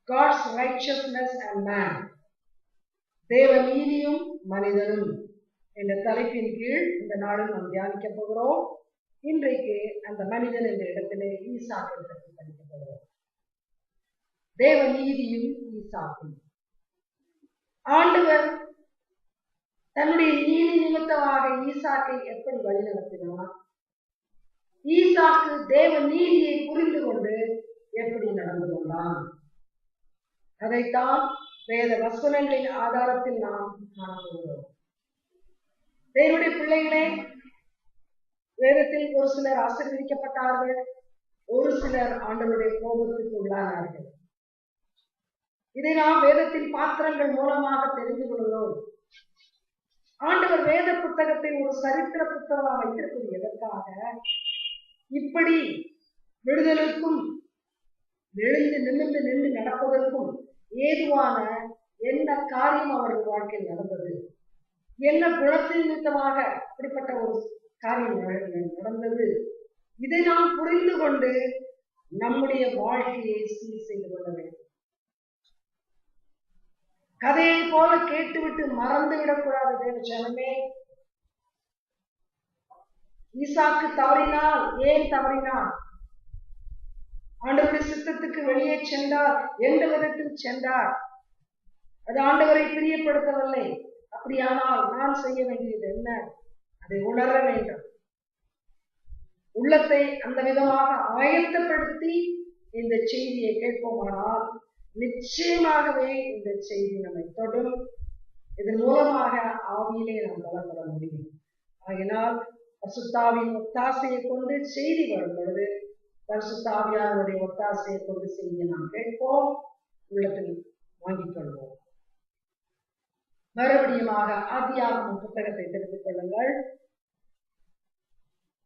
God's righteousness and man. தேவ நீதியும் மனிதனும் என்ற தலைப்பின் கீழ் இந்த நாளில் நாம் தியானிக்க போகிறோம். இன்றைக்கு அந்த மனிதன் என்ற இடத்திலே ஈசாக்கை பற்றி படிக்க போகிறோம். தேவ நீதியும் ஈசாக்கும். ஆண்டவர் தன்னுடைய நீதி நிமித்தமாக ஈசாக்கை எப்படி வழிநடத்தினார், ஈசாக்கு தேவ நீதியை புரிந்து கொண்டு எப்படி நடந்து கொண்டான், அதைத்தான் வேத வசனங்களின் ஆதாரத்தில் நாம் காணப்படுகிறோம். தேவனுடைய பிள்ளைகளே, வேதத்தில் ஒரு சிலர் ஆசீர்வதிக்கப்பட்டார்கள், ஒரு சிலர் ஆண்டவருடைய கோபத்துக்கு உள்ளானார்கள். இதை நாம் வேதத்தின் பாத்திரங்கள் மூலமாக தெரிந்து கொள்கிறோம். ஆண்டவர் வேத புத்தகத்தை ஒரு சரித்திர புத்தகமாக வைத்திருப்பது எதற்காக? இப்படி விடுதலுக்கும் எழுந்து நின்று நடப்பதற்கும் ஏதுவான என்ன காரியம் அவர்கள் வாழ்க்கையில் நடந்தது, என்ன குணத்தின் நிமித்தமாக அப்படிப்பட்ட ஒரு காரியம் நடந்தது, இதை நாம் புரிந்து கொண்டு நம்முடைய வாழ்க்கையை சீர் செய்து கொள்ள வேண்டும். கதையை போல கேட்டுவிட்டு மறந்து விடக்கூடாது. தேவஜனமே, ஈசாக்கு தவறினால், ஏன் தவறினான்? ஆண்டவருடைய சித்தத்துக்கு வெளியே சென்றார், எந்த விதத்தில் சென்றார்? அது ஆண்டவரை பிரியப்படுத்தவில்லை. அப்படியானால் நான் செய்ய வேண்டியது என்ன? அதை உணர வேண்டும். உள்ளத்தை அந்த விதமாக ஆயத்தப்படுத்தி இந்த செய்தியை கேட்போமானால் நிச்சயமாகவே இந்த செய்தி நம்மை தொடும். இதன் மூலமாக ஆவியிலே நாம் பலப்பட முடியும். ஆகினால் பரிசுத்தாவின் ஒத்தாசையை கொண்டு செய்தி வரும் பொழுது பரிசுத்தாவியாருடைய ஒத்தாசையை கொண்டு செய்தியை நாம் கேட்போம், உள்ளத்தில் வாங்கிக் கொள்வோம். மறுபடியுமாக ஆதியாகமம் புத்தகத்தை தெரிந்து கொள்ளுங்கள்.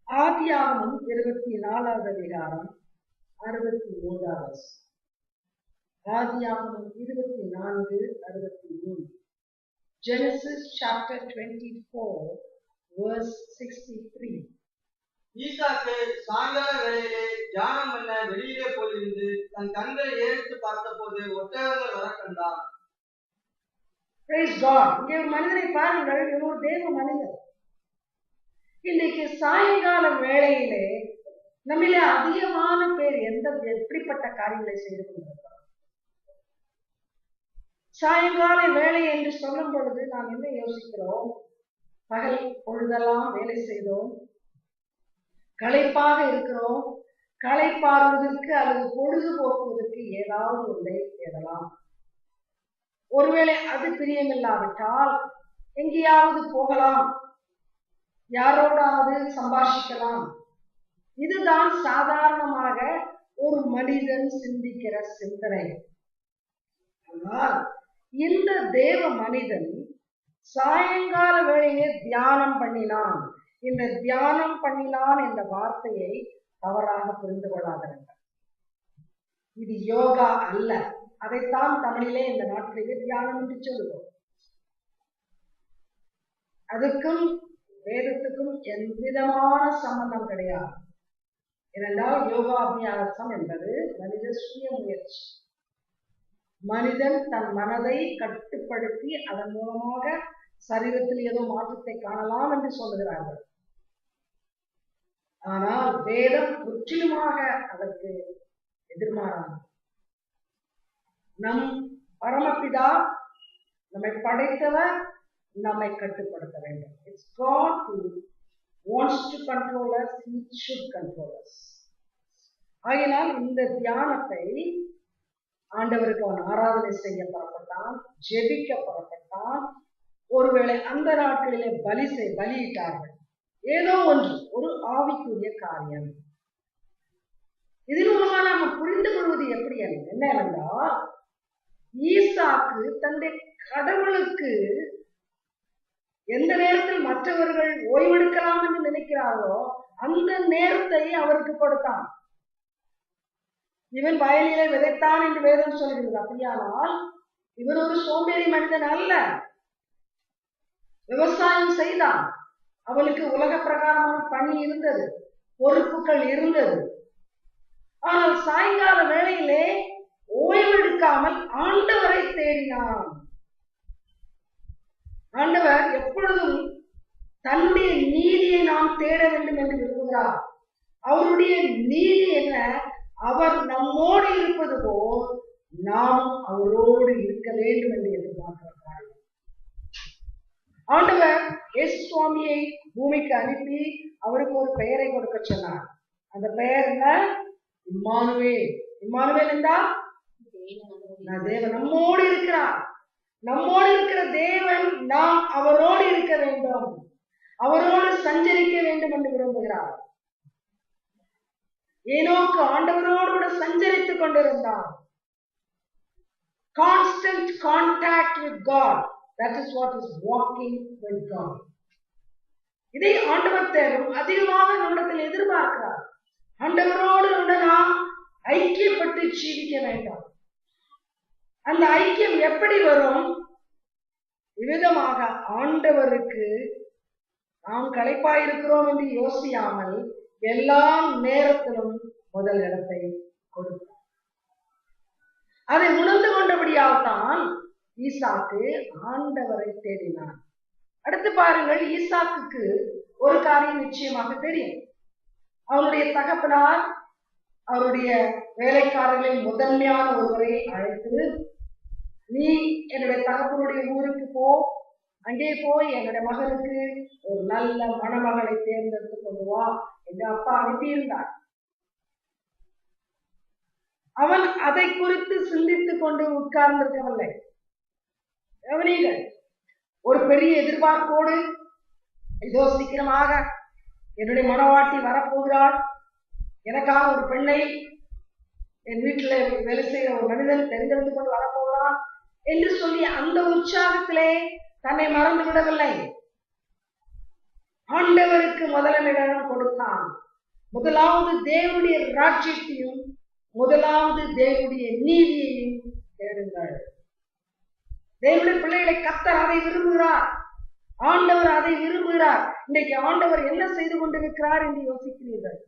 ஆதியாகமம் 24வது அதிகாரம் 63வது. ஆதியாகமம் 24:63. Genesis chapter 24 verse 63. ஈசாக்கு சாயங்கால வேளையிலே தியானம் பண்ண வெளியிலே போயிருந்து தன் கண்களை ஏறிட்டு பார்த்த போது ஒட்டகங்கள் வர கண்டான். Praise God. இங்கே ஒரு மனிதனை பாருங்கள், இவர் ஒரு தேவ மனிதர். இன்னைக்கு சாயங்கால வேளையிலே நம்மிலே அதிகமான பேர் எப்படிப்பட்ட காரியங்களை செய்து கொண்டிருக்கிறோம்? சாயங்கால வேலை என்று சொல்லும் பொழுது நாம் என்ன யோசிக்கிறோம்? பகல் பொழுதெல்லாம் வேலை செய்தோம், களைப்பாக இருக்கிறோம், களைப்பாறுவதற்கு அல்லது பொழுதுபோக்குவதற்கு ஏதாவது ஒன்றை தேடலாம். ஒருவேளை அது பிரியமில்லாவிட்டால் எங்கேயாவது போகலாம், யாரோடாவது சம்பாஷிக்கலாம். இதுதான் சாதாரணமாக ஒரு மனிதன் சிந்திக்கிற சிந்தனை. ஆனால் இந்த தேவ மனிதன் சாயங்கால வேளையிலே தியானம் பண்ணினான். இந்த தியானம் பண்ணினான் என்ற வார்த்தையை தவறாக புரிந்து கொள்ளாதீர்கள். இது யோகா அல்ல. அதைத்தான் தமிழிலே இந்த நாட்டிலே தியானம் என்று சொல்லுவோம். அதுக்கும் வேதத்துக்கும் எவ்விதமான சம்பந்தம் கிடையாது. ஏனென்றால் யோகாபியாசம் என்பது மனித சுய முயற்சி. மனிதன் தன் மனதை கட்டுப்படுத்தி அதன் மூலமாக சரீரத்தில் ஏதோ மாற்றத்தை காணலாம் என்று சொல்லுகிறார்கள். ஆனால் வேதம் முற்றிலுமாக அதற்கு எதிர்மாறானது. நம் பரமபிதா நம்மை படைத்தவர் நம்மை கட்டுப்படுத்த வேண்டும். It's God who wants to control us, He should control us. ஆகினால் இந்த தியானத்தை ஆண்டவருக்கு அவன் ஆராதனை செய்ய புறப்பட்டான், ஜெபிக்க புறப்பட்டான். ஒருவேளை அந்த நாட்களிலே பலியிட்டார்கள். ஏதோ ஒன்று, ஒரு ஆவிக்குரிய காரியம். இதன் மூலமா நாம புரிந்து கொள்வது எப்படி என்னவென்றால், ஈசாக்கு தன்னுடைய கடவுளுக்கு எந்த நேரத்தில் மற்றவர்கள் ஓய்வெடுக்கலாம் என்று நினைக்கிறாரோ அந்த நேரத்தை அவருக்கு கொடுத்தான். இவன் வயலிலே விதைத்தான் என்று வேதம் சொல்கிறது. அப்படியானால் இவன் ஒரு சோம்பேறி மனிதன் அல்ல. விவசாயம் செய்தான். அவனுக்கு உலக பிரகாரமான பணி இருந்தது, பொறுப்புகள் இருந்தது. ஆனால் சாயங்கால வேளையிலே ஓய்வெடுக்காமல் தேடினான். ஆண்டவர் எப்பொழுதும் தன்னுடைய நீதியை நாம் தேட வேண்டும் என்று விரும்புகிறார். அவருடைய நீதி என்ன? அவர் நம்மோடு இருப்பது போல் நாம் அவரோடு இருக்க வேண்டும் என்று எதிர்பார்க்கிறார். ஆண்டவர் இயேசு சுவாமியை பூமிக்கு அனுப்பி அவருக்கு ஒரு பெயரை கொடுக்க சொன்னார். அந்த பெயர் என்ன? இம்மானுவேல். இம்மானுவேல் என்றால் தேவன் நம்மோடு இருக்கிறார். நம்மோடு இருக்கிற தேவன் நாம் அவரோடு இருக்க வேண்டும், அவரோடு சஞ்சரிக்க வேண்டும் என்று விரும்புகிறார். ஏனோக்கு ஆண்டவரோடு கூட சஞ்சரித்துக் கொண்டிருந்தார். Constant contact with God, that is what is walking with God. இதை ஆண்டவர் தேடும் அதிகமாக நம்மிடத்தில் எதிர்பார்க்கிறார். ஆண்டவரோடு நாம் ஐக்கியப்பட்டு ஜீவிக்க வேண்டும். அந்த ஐக்கியம் எப்படி வரும்? விதமாக ஆண்டவருக்கு நாம் களைப்பாயிருக்கிறோம் என்று யோசியாமல் எல்லா நேரத்திலும் முதல் இடத்தை கொடுத்தார். அதை உணர்ந்து கொண்டபடியால் தான் ஈசாக்கு ஆண்டவரை தேடினார். அடுத்து பாருங்கள், ஈசாக்குக்கு ஒரு காரியம் நிச்சயமாக தெரியும். அவருடைய தகப்பனார் அவருடைய வேலைக்காரர்களில் முதன்மையான ஒருவரை அழைத்து, நீ என்னுடைய தகப்பனுடைய ஊருக்கு போ, அங்கே போய் என்னுடைய மகனுக்கு ஒரு நல்ல மணமகளை தேர்ந்தெடுத்து கொண்டு வா என்று அப்பா அனுப்பியிருந்தார். அவன் அதை குறித்து சிந்தித்துக் கொண்டு உட்கார்ந்திருக்கவில்லை. கவனியுங்கள், ஒரு பெரிய எதிர்பார்ப்போடு இதோ சீக்கிரமாக என்னுடைய மனவாட்டி வரப்போகிறாள், எனக்காக ஒரு பெண்ணை என் வீட்டில் வேலை செய்கிற ஒரு மனிதன் தெரிந்தெடுத்து கொண்டு வரப்போகிறான் என்று சொல்லி அந்த உற்சாகத்திலே தன்னை மறந்து விடவில்லை. ஆண்டவருக்கு முதலிடம் கொடுத்தான். முதலாவது தேவனுடைய ராஜ்யத்தையும் முதலாவது தேவனுடைய நீதியையும் தேடுங்கள். தேவனுடைய பிள்ளைகளை கர்த்தர் அதை விரும்புகிறார். ஆண்டவர் அதை விரும்புகிறார். இன்றைக்கு ஆண்டவர் என்ன செய்து கொண்டிருக்கிறார் என்று யோசிக்கிறீர்கள்?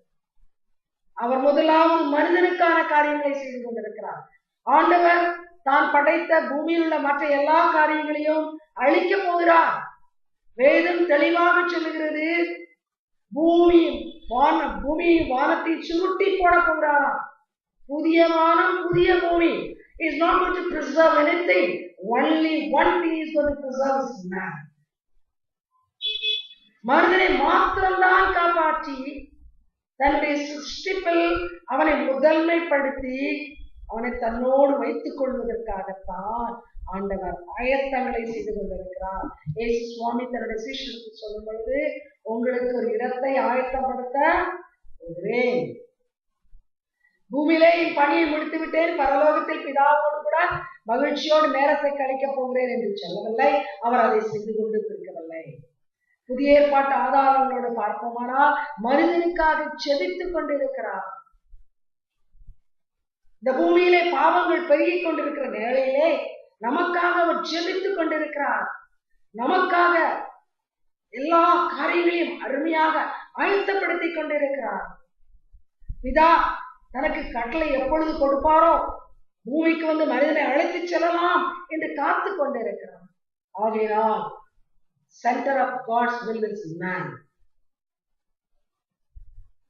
அவர் முதலாவது மனிதனுக்கான காரியங்களை செய்து கொண்டிருக்கிறார். ஆண்டவர் தான் படைத்த பூமியில் உள்ள மற்ற எல்லா காரியங்களையும் அழிக்க போகிறார். வேதம் தெளிவாக சொல்லுகிறது, பூமியை வானத்தை சுருட்டி போட போகிறாராம். புதிய வானம் புதிய பூமி. He is not going to preserve anything. Only one thing is going to preserve is man. மனிதனை மாத்திரம்தான் காப்பாற்றி தன்னுடைய சிருஷ்டிப்பில் அவனை முதன்மைப்படுத்தி அவனை தன்னோடு வைத்துக் கொள்வதற்காகத்தான் ஆண்டவர் ஆயத்தங்களை செய்து கொண்டிருக்கிறார். இயேசு சுவாமி தன்னுடைய சீஷருக்கு சொல்லும் பொழுது, உங்களுக்கு ஒரு இடத்தை ஆயத்தப்படுத்த போகிறேன், பூமியிலே என் பணியை முடித்து விட்டேன், பரலோகத்தில் பிதாவோடு கூட மகிழ்ச்சியோடு நேரத்தை கழிக்கப் போகிறேன் என்று சொல்லவில்லை. அவர் அதை செய்து கொண்டு இருக்கவில்லை. புதிய ஏற்பாட்டு ஆதாரங்களோடு பார்ப்போமானால் மனிதனுக்காக செபித்துக் கொண்டிருக்கிறார். இந்த பூமியிலே பாவங்கள் பெருகிக் கொண்டிருக்கிற வேளையிலே நமக்காக அவர் ஜெபித்துக் கொண்டிருக்கிறார். நமக்காக எல்லா காரியங்களையும் அருமையாக ஆயத்தப்படுத்திக் கொண்டிருக்கிறார். பிதா தனக்கு கட்டளை எப்பொழுது கொடுப்பாரோ பூமிக்கு வந்து மனிதனை அழைத்து செல்லலாம் என்று காத்து கொண்டிருக்கிறார். ஆகையால் centre of God's will is man.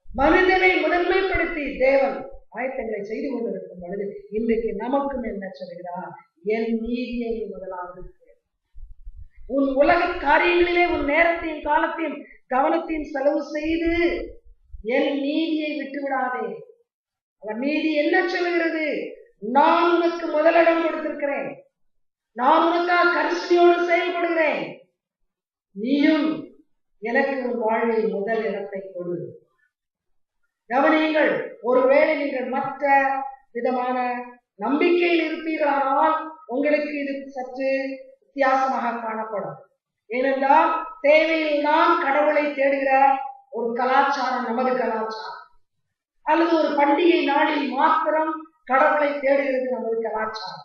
மனிதனை முதன்மைப்படுத்தி தேவன் ஆயத்தங்களை செய்து கொண்டிருக்கும் பொழுது இன்றைக்கு நமக்கும் என்ன சொல்கிறார்? என் நீதியை முதலாவது உன் உலக காரியங்களிலே உன் நேரத்தையும் காலத்தையும் கவனத்தையும் செலவு செய்து என் நீதியை விட்டுவிடாதே. அவர் நீதி என்ன சொல்கிறது? நான் உனக்கு முதலிடம் கொடுத்திருக்கிறேன், நான் உனக்காக கரிசனையோடு செயல்படுகிறேன், நீயும் எனக்கு உன் வாழ்வில் முதல் இடத்தை கொடு. கவனியுங்கள், ஒருவேளை நீங்கள் மற்ற விதமான நம்பிக்கையில் இருப்பீர்களானால் உங்களுக்கு இது சற்று வித்தியாசமாக காணப்படும். ஏனென்றால் தேவையில் தான் கடவுளை தேடுகிற ஒரு கலாச்சாரம் நமது கலாச்சாரம், அல்லது ஒரு பண்டிகை நாளில் மாத்திரம் கடவுளை தேடுகிறது நமது கலாச்சாரம்.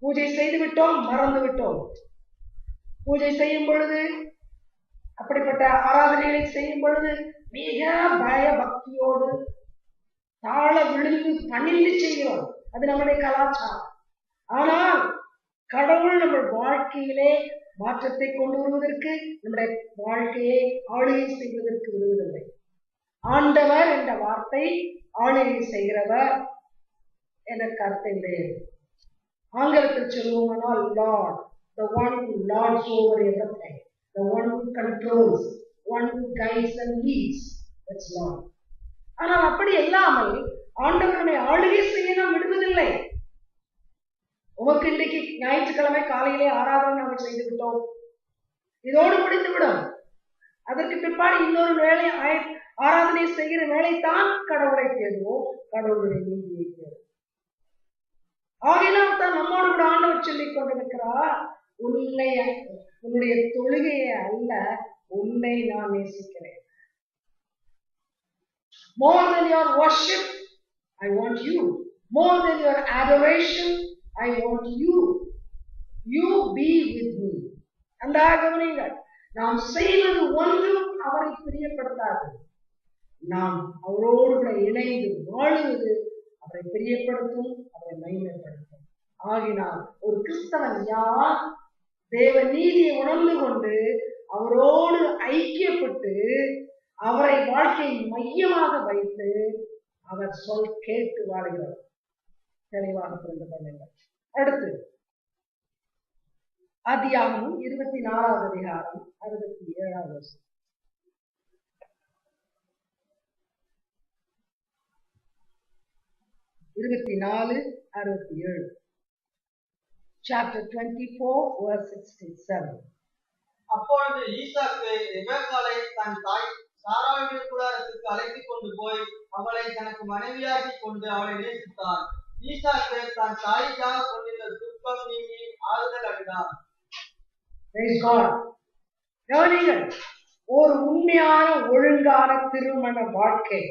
பூஜை செய்து விட்டோம், மறந்து விட்டோம். பூஜை செய்யும் பொழுது, அப்படிப்பட்ட ஆராதனைகளை செய்யும் பொழுது மிக பய பக்தியோடு தாழ விழுந்து பணிந்து செய்கிறோம். அது நம்முடைய கலாச்சாரம். ஆனால் கடவுள் நம்ம வாழ்க்கையிலே மாற்றத்தை கொண்டு வருவதற்கு, நம்முடைய வாழ்க்கையை ஆளுகை செய்வதற்கு விடுவதில்லை. ஆண்டவர் என்ற வார்த்தை ஆளுகை செய்கிறவர் என்ற கருத்தையுடையது. ஆங்கிலத்தில் சொல்லுவோமானால் Lord, the one who lords over everything, the one who controls, one who guides and leads, that's Lord. ஆனால் அப்படி இல்லாமல் ஆண்டவருடைய ஆளுகை செய்ய நாம் விடுவதில்லை. உமக்கு இன்றைக்கு ஞாயிற்றுக்கிழமை காலையிலே ஆராதனை நாம் செய்து விட்டோம், இதோடு முடிந்துவிடும். அதற்கு பிற்பாடு இன்னொரு வேலை ஆராதனை செய்கிற வேலைத்தான் கடவுளை தேடுவோம், கடவுளுடைய நீதியை தேடுவோம். ஆகையினால் தான் நம்மோடு கூட ஆண்டவர் சொல்லிக் கொண்டிருக்கிறார், உன்னுடைய தொழுகையை அல்ல, உன்னை நான் நேசிக்கிறேன். More than your worship, I want you. More than your adoration, I want you. You be with me. அந்த கவனிங்கள், நாம் செய்வது ஒன்றும் அவரை பிரியப்படுத்தாது. நாம் அவரோடு கூட இணைந்து வாழுவது அவரை பிரியப்படுத்தும், அவரை மகிமைப்படுத்தும். ஆகினால் ஒரு கிறிஸ்தவன் யார்? தேவ நீதியை உணர்ந்து கொண்டு அவரோடு ஐக்கியப்பட்டு அவரை வாழ்க்கையை மையமாக வைத்து அவர் சொல் கேட்டு வாழுகிறார். தெளிவாக புரிந்து கொள்ளுங்கள். அடுத்து ஆதியாகமம் 24வது அதிகாரம் 67வது வசனம். Chapter 24, verse 67. அப்பொழுது ஈசாக்கு ரெபெக்காளை தன் தாய் சாராளுடைய கூடாரத்துக்கு அழைத்துக் கொண்டு போய் அவளை தனக்கு மனைவியாக்கி கொண்டு அவளை நேசித்தான். ஈசாக்கு தன் தாய்க்காக கொண்டிருந்த துக்கம் நீங்கி ஆறுதல் அடைந்தான். கவனிங்கள், ஒரு உண்மையான ஒழுங்கான திருமண வாழ்க்கை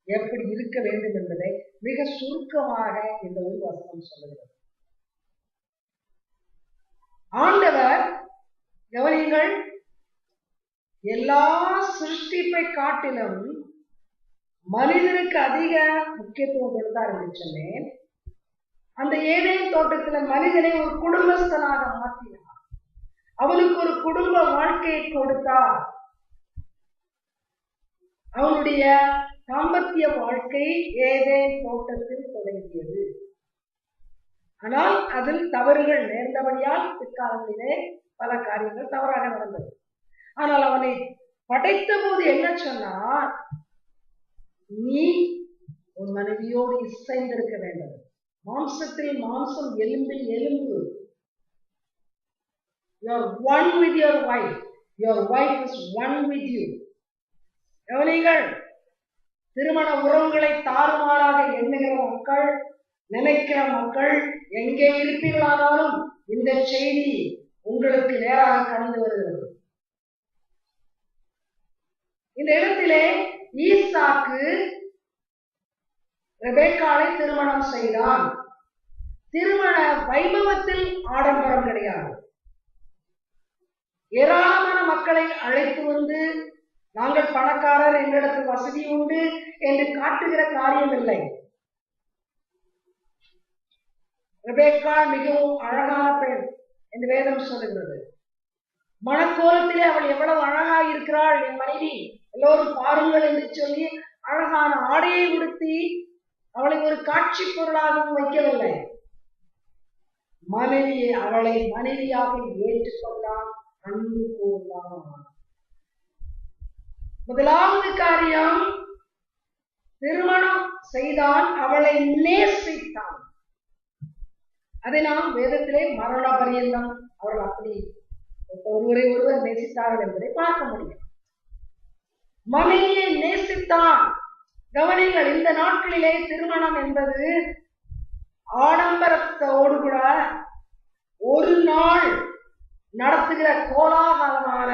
எப்படி இருக்க வேண்டும் என்பதை மிக சுருக்கமாக இந்த ஒரு வசனம் சொல்லுகிறது. ஆண்டவர் கவனிங்கள், எல்லா சிருஷ்டிப்பை காட்டிலும் மனிதனுக்கு அதிக முக்கியத்துவம் கொடுத்தார் என்று சொன்னேன். அந்த ஏதேன் தோட்டத்துல மனிதனை ஒரு குடும்பஸ்தனாக மாற்றினார், அவனுக்கு ஒரு குடும்ப வாழ்க்கையை கொடுத்தார். அவனுடைய தாம்பத்திய வாழ்க்கை ஏதேன் தோட்டத்தில் தொடங்கியது. ஆனால் அதில் தவறுகள் நேர்ந்தபடியால் பிற்காலத்திலே பல காரியங்கள் தவறாக நடந்தது. ஆனால் அவனை படைத்த போது என்ன சொன்னார்? நீ உன் மனைவியோடு இசைந்திருக்க வேண்டும். மாம்சத்தில் மாம்சம், எலும்பில் எலும்பு. You are one with your wife. Your wife is one with you. கவனிங்கள், திருமண உறவுகளை தாறுமாறாக எண்ணுகிற மக்கள், நினைக்கிற மக்கள் எங்கே இருப்பீர்களானாலும் இந்த செய்தி உங்களுக்கு நேராக கடந்து வருகிறது. இந்த இடத்திலே ஈசாக்கு ரெபெக்காளை திருமணம் செய்தான். திருமண வைபவத்தில் ஆடம்பரம் கிடையாது. ஏராளமான மக்களை அழைத்து வந்து நாங்கள் பணக்காரர், எங்களிடத்தில் வசதி உண்டு என்று காட்டுகிற காரியம் இல்லை. ரெபெக்கா மிகவும் அழகான பெண் என்று வேதம் சொல்லுகிறது. மணக்கோலத்திலே அவள் எவ்வளவு அழகாக இருக்கிறாள், என் மனைவி, எல்லோரும் பாருங்கள் என்று சொல்லி அழகான ஆடையை உடுத்தி அவளை ஒரு காட்சி பொருளாகவும் வைக்கவில்லை. மனைவியை அவளை மனைவியாக ஏற்றுக்கொண்டான், அன்பு கூர்ந்தான். முதலாவது காரியம், திருமணம் செய்தான், அவளை நேசித்தான். அதை நாம் வேதத்திலே மரண பரியந்தம் அவர்கள் அப்படி ஒருவரை ஒருவர் நேசித்தார்கள் என்பதை பார்க்க முடியும். மனைவியை நேசித்தான். கவனிங்கள், இந்த நாட்களிலே திருமணம் என்பது ஆடம்பரத்தோடு கூட ஒரு நாள் நடத்துகிற கோலாகலமான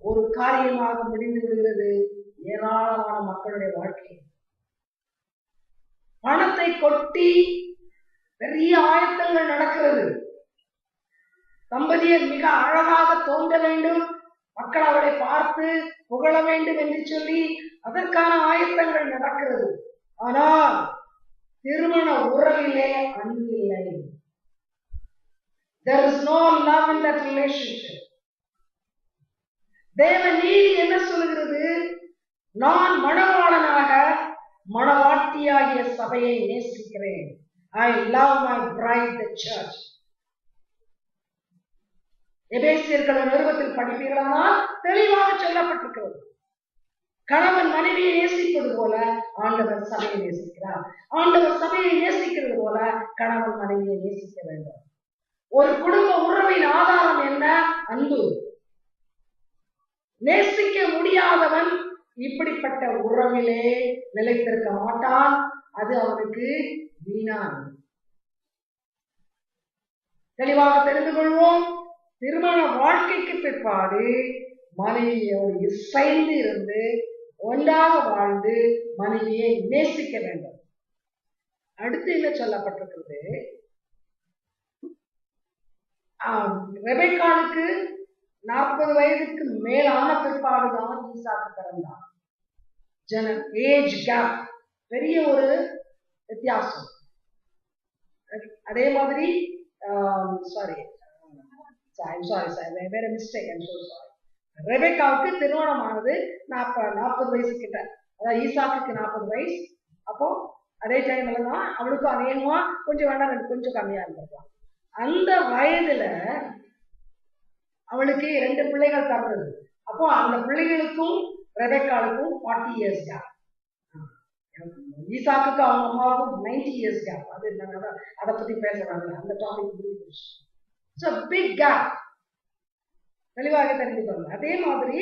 ஒரு காரியமாக முடிந்து விடுகிறது ஏராளமான மக்களுடைய வாழ்க்கை. பணத்தை கொட்டி பெரிய ஆயத்தங்கள் நடக்கிறது. தம்பதியர் மிக அழகாக தோன்ற வேண்டும், மக்கள் அவளை பார்த்து புகழ வேண்டும் என்று சொல்லி அதற்கான ஆயத்தங்கள் நடக்கிறது. ஆனால் திருமண உறவிலே அன்பு இல்லை. There is no love in that relationship. தேவ நீதி என்ன சொல்லுகிறது? நான் மணவாளனாக மணவாட்டியாகிய சபையை நேசிக்கிறேன். I love my bride, the church. எபேசியர்கள் நிருபத்தில் படிப்பீர்களானால் தெளிவாக சொல்லப்பட்டிருக்கிறது. கணவன் மனைவியை நேசிப்பது போல ஆண்டவர் சபையை நேசிக்கிறார். ஆண்டவர் சபையை நேசிக்கிறது போல கணவன் மனைவியை நேசிக்க வேண்டும். ஒரு குடும்ப உறவின் ஆதாரம் என்ன? அன்பு. நேசிக்க முடியாதவன் இப்படிப்பட்ட உறவிலே நிலைத்திருக்க மாட்டான். அது அவனுக்கு வீணான். தெளிவாக தெரிந்து கொள்வோம். திருமண வாழ்க்கைக்கு பிற்பாடு மனைவியோடு இசைந்து இருந்து ஒன்றாக வாழ்ந்து மனைவியை நேசிக்க வேண்டும். அடுத்து என்ன சொல்லப்பட்டிருக்கிறது? ரெபெக்காளுக்கு 40 வயதுக்கு மேலான பிற்பாடுதான் ஈசாக்கு பிறந்தான். ஏஜ் கேப், பெரிய ஒரு வித்தியாசம். அதே மாதிரி வேற மிஸ்டேக், ரெபெக்காவுக்கு திருமணமானது 40 வயசு கிட்ட, அதாவது ஈசாக்கு 40 வயசு. அப்போ அதே டைம்ல தான் அவளுக்கு அநேகமா கொஞ்சம் வேண்டாம் கொஞ்சம் கம்மியா இருந்திருக்கலாம். அந்த வயதுல அவளுக்கு 2 பிள்ளைகள் பிறந்தது. அப்போ அந்த பிள்ளைகளுக்கும் ரெபெக்காளுக்கும் 40 இயர்ஸ் கேப். ஈசாக்கு அவங்க அம்மாவுக்கும் 90 இயர்ஸ் கேப். அது அதை பத்தி பேசுறாங்க, அந்த டாபிக் பிக் கேப். தெளிவாக தெரிஞ்சுக்கோங்க. அதே மாதிரி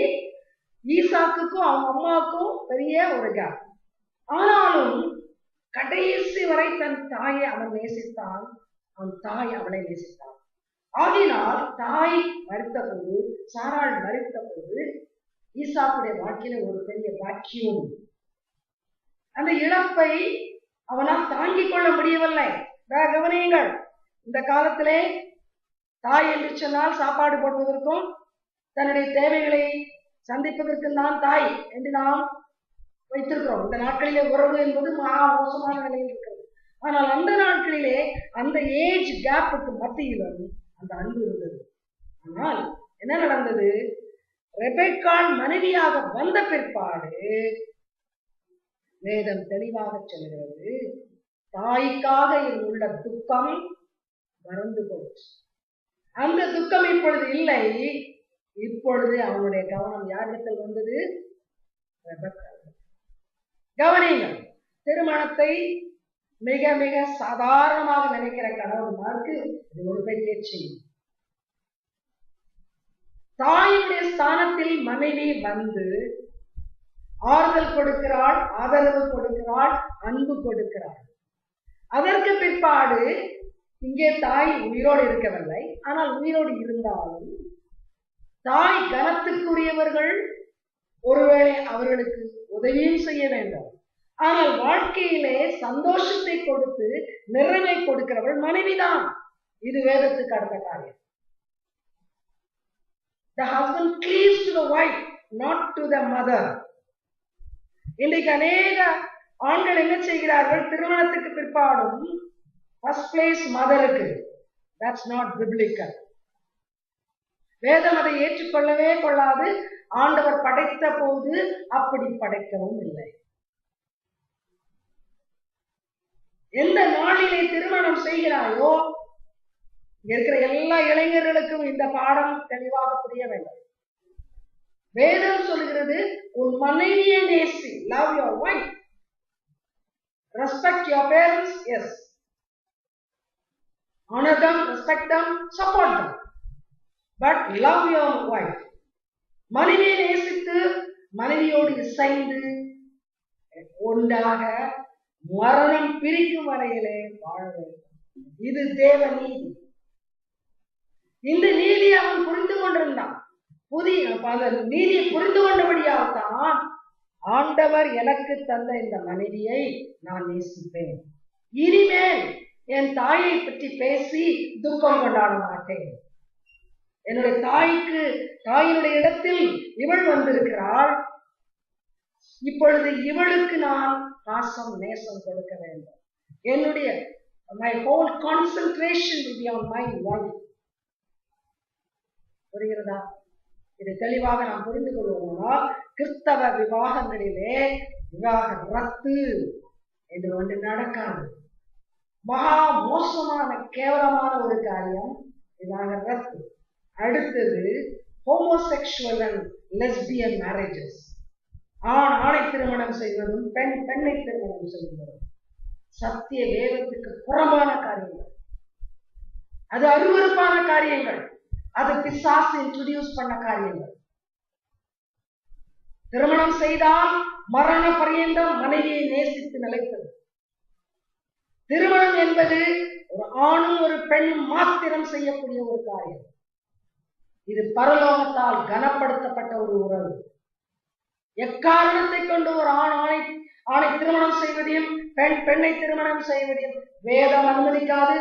ஈசாக்குக்கும் அவங்க அம்மாவுக்கும் பெரிய ஒரு கேப். ஆனாலும் கடைசி வரை தன் தாயை அவன் நேசித்தான், அவன் தாய் அவளை நேசித்தான். ஆகினால் தாய் மரித்த போது, சாராள் மரித்த போது ஈசாக்குடைய வாழ்க்கையில ஒரு பெரிய வாக்கியம். அந்த இழப்பை அவனால் தாங்கிக் கொள்ள முடியவில்லை. கவனியுங்கள், இந்த காலத்திலே தாய் என்று சொன்னால் சாப்பாடு போடுவதற்கும் தன்னுடைய தேவைகளை சந்திப்பதற்கும் தான் தாய் என்று நாம் வைத்திருக்கிறோம். இந்த நாட்களிலே உறவு என்பது மோசமான நிலையில் இருக்கிறது. ஆனால் அந்த நாட்களிலே அந்த ஏஜ் கேப்புக்கு மத்தியிலும் அந்த அன்பு இருந்தது. ஆனால் என்ன நடந்தது? ரெபெக்காள் மனைவியாக வந்த பிற்பாடு வேதம் தெளிவாக சொல்கிறது, தாய்க்காக உள்ள துக்கம் மறந்து போச்சு. அந்த துக்கம் இப்பொழுது இல்லை. இப்பொழுது அவனுடைய கவனம் யாரிடத்தில் வந்தது? ரெபெக்காள். கவனியுங்கள், திருமணத்தை மிக மிக சாதாரணமாக நினைக்கிற கணவன்மாருக்கு இது ஒரு பெரிய செய்தி. தாயுடைய ஸ்தானத்தில் மனைவி வந்து ஆறுதல் கொடுக்கிறாள், ஆதரவு கொடுக்கிறாள், அன்பு கொடுக்கிறாள். அதற்கு பிற்பாடு இங்கே தாய் உயிரோடு இருக்கவில்லை. ஆனால் உயிரோடு இருந்தாலும் தாய் கனத்துக்குரியவர்கள், ஒருவேளை அவர்களுக்கு உதவியும் செய்ய வேண்டும். ஆனால் வாழ்க்கையிலே சந்தோஷத்தை கொடுத்து நிறைவை கொடுக்கிறவள் மனைவிதான். இது வேதத்துக்கு அடுத்த காரியம். The husband cleaves to the wife, not to the mother. இன்றைக்கு அநேக ஆண்கள் என்ன செய்கிறார்கள்? திருமணத்துக்கு பிற்பாடும் ஃபர்ஸ்ட் பிளேஸ் மதருக்கு. That's not biblical. வேதம் அதை ஏற்றுக்கொள்ளவே கொள்ளாது. ஆண்டவர் படைத்த போது அப்படி படைக்கவும் இல்லை. எந்த நாளிலே திருமணம் செய்கிறாயோ, இருக்கிற எல்லா இளைஞர்களுக்கும் இந்த பாடம் தெளிவாக புரிய வேண்டும். வேதம் சொல்கிறது, உன் மனைவியை நேசி. Love your wife. Respect your parents. Yes. Honor them, respect them, support them. But love your wife. மனைவியை நேசித்து மனைவியோடு இசைந்து ஒன்றாக மரணம் பிரிக்கும் வரையிலே வாழ வேண்டும். இது தேவ நீதி. இந்த நீதி அவன் புரிந்து கொண்டிருந்தான். நீதியை புரிந்து கொண்டபடியால்தான் ஆண்டவர் எனக்கு தந்த இந்த மனைவியை நான் நேசிப்பேன். இனிமேல் என் தாயை பற்றி பேசி துக்கம் கொண்டாட மாட்டேன். என்னுடைய தாயினுடைய இடத்தில் இவள் வந்திருக்கிறாள். இப்பொழுது இவளுக்கு நான் பாசம் நேசம் கொடுக்க வேண்டும். என்னுடைய my whole concentration will be on my wife. புரிகிறதா? இதை தெளிவாக நாம் புரிந்து கொள்வோமானால் கிறிஸ்தவ விவாகங்களிலே விவாக ரத்து என்று ஒன்று நடக்காது. மகா மோசமான கேவலமான ஒரு காரியம் விவாக ரத்து. அடுத்தது ஹோமோசெக்சுவல் அண்ட் லெஸ்பியன் மேரேஜஸ். ஆணை திருமணம் செய்வதும் பெண்ணை திருமணம் செய்வதும் சத்திய வேதத்துக்கு புறம்பான காரியங்கள். அது அருவருப்பான காரியங்கள். அது பிசாசு இன்ட்ரோடியூஸ் பண்ண காரியங்கள். திருமணம் செய்தால் மரண பரியந்தம் மனைவியை நேசித்து நிலைப்பது. திருமணம் என்பது ஒரு ஆணும் ஒரு பெண்ணும் மாத்திரம் செய்யக்கூடிய ஒரு காரியம். இது பரலோகத்தால் கனப்படுத்தப்பட்ட ஒரு உறவு. எக்காரணத்தை கொண்டு ஒரு ஆணை திருமணம் செய்வதையும் பெண்ணை திருமணம் செய்வதையும் வேதம் அனுமதிக்காது.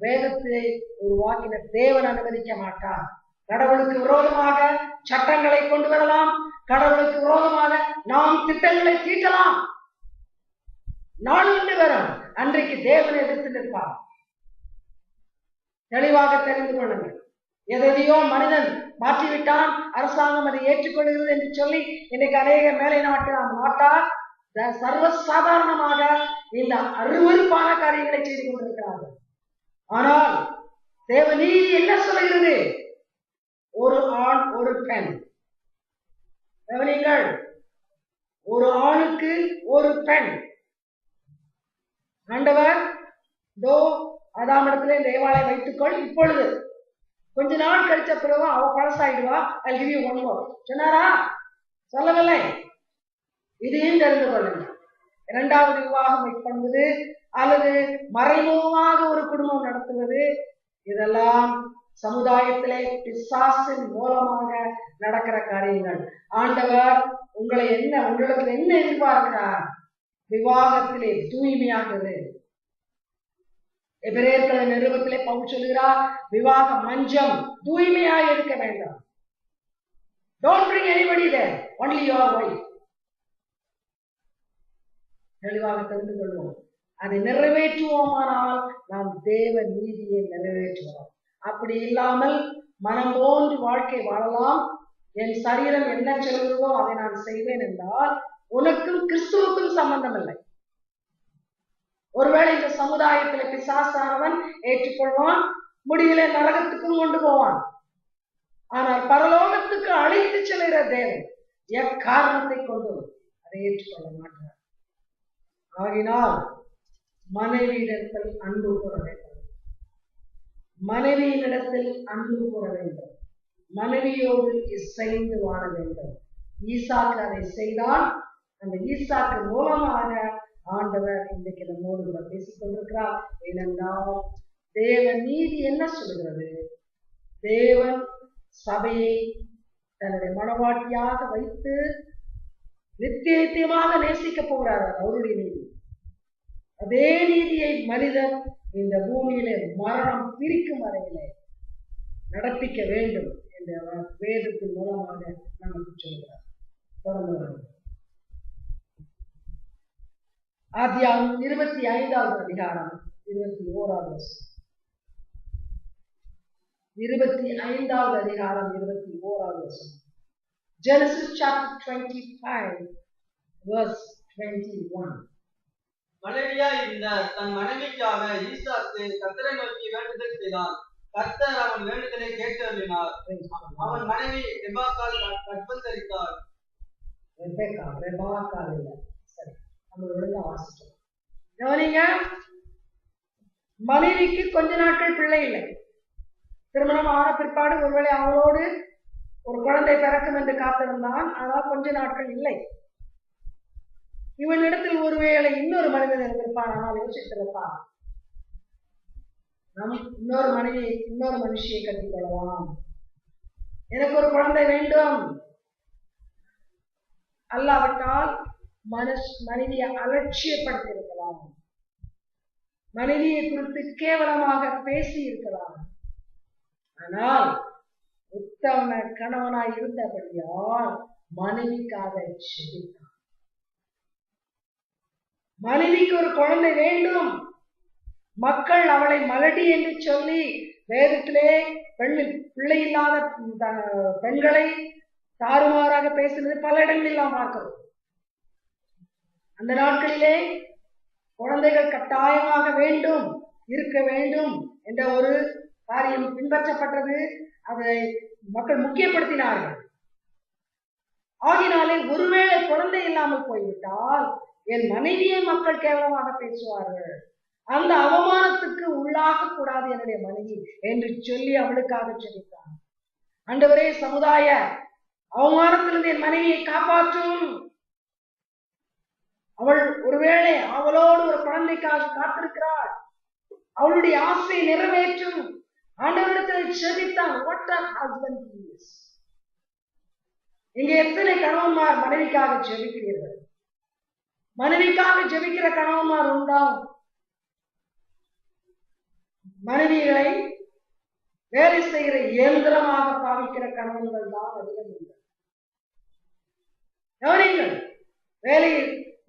வேதத்தை உருவாக்கின தேவன் அனுமதிக்க மாட்டார். கடவுளுக்கு விரோதமாக சட்டங்களை கொண்டு வரலாம். கடவுளுக்கு விரோதமாக நாம் திட்டங்களை தீட்டலாம். நாள் ஒன்று வரும், அன்றைக்கு தேவனை எதிர்த்து நிற்பார். தெளிவாக தெரிந்து கொள்ளுங்கள். எதையோ மனிதன் மாற்றிவிட்டான், அரசாங்கம் அதை ஏற்றுக்கொள்கிறது என்று சொல்லி இன்னைக்கு அநேக மேலை நாட்டார் சர்வசாதாரணமாக இந்த அருவருப்பான காரியங்களை செய்து கொண்டிருக்கிறார்கள். ஆனால் தேவநீதி என்ன சொல்கிறது? ஒரு ஆண் ஒரு பெண். கவனிங்கள், ஒரு ஆணுக்கு ஒரு பெண். ஆண்டவர் ஆதாமிடத்திலே இந்த ஏவாளை வைத்துக்கொள், இப்பொழுது கொஞ்ச நாள் கழிச்ச பிறகு அவ பழசாயிடுவா, I'll give you one more சொன்னாரா? சொல்லவில்லை. இதையும் தெரிந்து கொள்ளுங்கள். இரண்டாவது விவாகம் பண்ணுவது அல்லது மறைமுகமாக ஒரு குடும்பம் நடத்துவது, இதெல்லாம் சமுதாயத்திலே பிசாசின் மூலமாக நடக்கிற காரியங்கள். ஆண்டவர் உங்களிடத்தில் என்ன எதிர்பார்க்கிறார்? விவாகத்திலே தூய்மையாகிறது. எபிரேயர் நிருபத்திலே பவுல் சொல்கிறார், விவாக மஞ்சம் தூய்மையாக இருக்க வேண்டாம். Don't bring anybody there, only your wife. தெளிவாக தெரிந்து கொள்வோம். அதை நிறைவேற்றுவோமானால் நாம் தேவ நீதியை நிறைவேற்றுவோம். அப்படி இல்லாமல் மனம் போன்று வாழ்க்கை வாழலாம். என் சரீரம் என்ன சொல்கிறதோ அதை நான் செய்வேன் என்றால் உனக்கும் கிறிஸ்துவுக்கும் சம்பந்தம் இல்லை. ஒருவேளை இந்த சமுதாயத்தில் பிசாசானவன் ஏற்றுக்கொள்வான், முடிவிலே நரகத்துக்கும் கொண்டு போவான். ஆனால் பரலோகத்துக்கு அழைத்து செல்கிற தேவன் எக்காரணத்தை கொண்டு அதை ஏற்றுக்கொள்ள மாட்டார். ஆகினால் மனைவியிடத்தில் அன்பு கூற வேண்டும். மனைவியினிடத்தில் அன்பு கூற வேண்டும். மனைவியோடு இசைந்து வாழ வேண்டும். ஈசாக்கு அதை செய்தால் அந்த ஈசாக்கு மூலமாக ஆண்டவர் இன்றைக்கு நம்மோடு கூட பேசிக் கொண்டிருக்கிறார். ஏனென்றால் தேவ நீதி என்ன சொல்கிறது? தேவன் சபையை தன்னுடைய மனவாட்டியாக வைத்து நித்தியமாக நேசிக்க போகிறார். அவருடைய நீதி. அதே நீதியை மனிதன் இந்த பூமியிலே மரணம் பிரிக்கும் வரையிலே நடப்பிக்க வேண்டும் என்ற வேதத்தின் மூலமாக நமக்கு சொல்கிறார். தொடர்ந்து ஆதியாகமம் 25வது அதிகாரம் 21வது வசனம். 25வது அதிகாரம் 21வது வசனம். Genesis chapter 25 verse 21. மனைவியாய் இருந்த தன் மனைவிக்காக ஈசாக்கு கர்த்தரை நோக்கி வேண்டுதல் செய்தான். கர்த்தர் அவன் வேண்டுதலை கேட்டு அருளினார். அவன் மனைவி ரெபெக்காள் கர்ப்பம் தரித்தாள். ரெபெக்காள் இல்ல, சரி, நம்ம ஒழுங்கா வாசிச்சோம். கவனிங்க, மனைவிக்கு கொஞ்ச நாட்கள் பிள்ளை இல்லை. திருமணம் ஆன பிற்பாடு ஒருவேளை அவளோடு ஒரு குழந்தை பிறக்கும் என்று காத்திருந்தான். ஆனால் கொஞ்ச நாட்கள் இல்லை. இவனிடத்தில் ஒருவேளை இன்னொரு மனிதன் இருந்திருப்பான். ஆனால் யோசித்திருப்பான், நம் இன்னொரு மனுஷியை கட்டிக் கொள்ளலாம், எனக்கு ஒரு குழந்தை வேண்டும். அல்லாவிட்டால் மனைவியை அலட்சியப்படுத்தியிருக்கலாம், மனைவியை குறித்து கேவலமாக பேசி இருக்கலாம். ஆனால் உத்தம கணவனாய் இருந்தபடியால் மனைவிக்காக செபித்தான். மனைவிக்கு ஒரு குழந்தை வேண்டும். மக்கள் அவளை மலடி என்று சொல்லி வேதத்திலே பிள்ளை இல்லாத பெண்களை தாறுமாறாக பேசுகிறது பல இடங்களில் நாம் பார்க்கிறோம். அந்த நாட்களிலே குழந்தைகள் கட்டாயமாக வேண்டும், இருக்க வேண்டும் என்ற ஒரு காரியம் பின்பற்றப்பட்டது. அதை மக்கள் முக்கியப்படுத்தினார்கள். ஆகினாலே ஒருவேளை குழந்தை இல்லாமல் போய்விட்டால் என் மனைவியை மக்கள் கேவலமாக பேசுவார்கள், அந்த அவமானத்துக்கு உள்ளாக கூடாது என்னுடைய மனைவி என்று சொல்லி அவளுக்காக ஜெபித்தான். ஆண்டவரே, சமுதாய அவமானத்திலிருந்து என் மனைவியை காப்பாற்றும். அவள் ஒருவேளை அவளோடு ஒரு குழந்தைக்காக காத்திருக்கிறாள், அவளுடைய ஆசை நிறைவேற்றும். ஆண்டவரிடத்தில் ஜெபித்தான். What a husband he is. இங்கே எத்தனை கணவன்மார் மனைவிக்காக ஜெபிக்கிறீர்கள்? மனைவிக்காக ஜெபிக்கிற கணவன்மார் உண்டா? மனைவிகளை வேலை செய்கிற இயந்திரமாக பாவிக்கிற கணவன்கள் தான் அதிகம் இல்லை. கவனிங்கள், வேலையை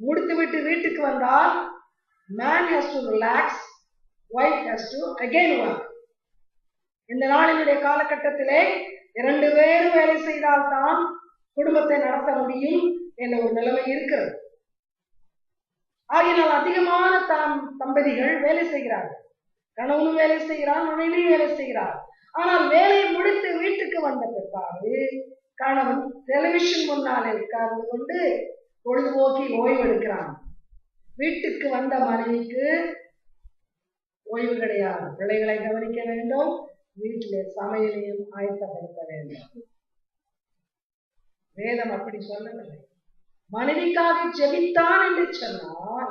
முடித்துவிட்டு வீட்டுக்கு வந்தால் man has to relax, wife has to again work. இந்த நாளினுடைய காலகட்டத்திலே 2 பேரும் வேலை செய்தால்தான் குடும்பத்தை நடத்த முடியும் என்ற ஒரு நிலைமை இருக்கிறது. ஆகினால் அதிகமான தம்பதிகள் வேலை செய்கிறார்கள். கணவனும் வேலை செய்கிறார், மனைவியும் வேலை செய்கிறார். ஆனால் வேலையை முடித்து வீட்டுக்கு வந்த பிற்பாடு கணவன் டெலிவிஷன் முன்னாலே உட்கார்ந்து கொண்டு பொழுதுபோக்கி ஓய்வு எடுக்கிறான். வீட்டுக்கு வந்த மனைவிக்கு ஓய்வு கிடையாது. பிள்ளைகளை கவனிக்க வேண்டும், வீட்டிலே சமையலையும் ஆயத்தப்படுத்த வேண்டும். வேதம் அப்படி சொல்லவில்லை. மனைவிக்காக ஜெபித்தான் என்று சொன்னால்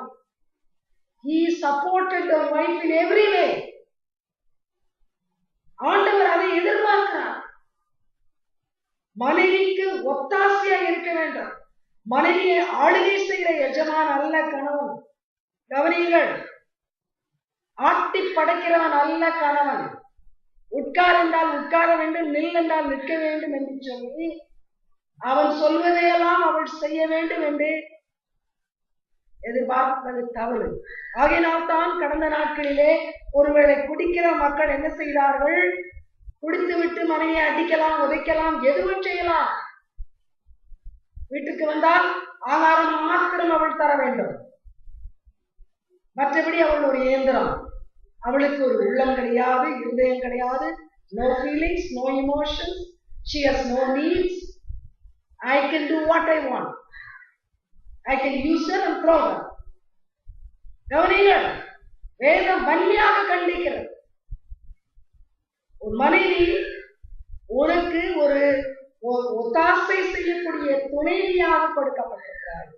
he supported the wife in every way. ஆண்டவர் அதை எதிர்பார்க்கிறார். மனைவிக்கு ஒத்தாசையாக இருக்க வேண்டும். மனைவியை ஆளுகை செய்கிற எஜமான் அல்ல கணவன். கவனியுங்கள், ஆட்டி படைக்கிறவன் அல்ல கணவன். உட்கார் என்றால் உட்கார வேண்டும், நில் என்றால் நிற்க வேண்டும் என்று சொல்லி அவன் சொல்வதையெல்லாம் அவள் செய்ய வேண்டும் என்று எதிர்பார்ப்பது தவறு. ஆகையினால் தான் கடந்த நாட்களிலே ஒருவேளை குடிக்கிற மக்கள் என்ன செய்தார்கள்? குடித்து விட்டு மனைவியை அடிக்கலாம், உதைக்கலாம், எதுவும் செய்யலாம். வீட்டுக்கு வந்தால் ஆகாரம் மாத்திரம் அவள் தர வேண்டும், மற்றபடி அவள் ஒரு இயந்திரம். அவளுக்கு ஒரு உள்ளம் கிடையாது, இருதயம் கிடையாது. No feelings, no emotions. She has no needs. I can do what I want. I can use her and throw her. கவனிங்கள், வேதம் வன்மையாக கண்டிக்கிறது. ஒரு மனைவி உனக்கு ஒரு ஒத்தாசை செய்யக்கூடிய துணைவியாக கொடுக்கப்பட்டிருக்கிறார்.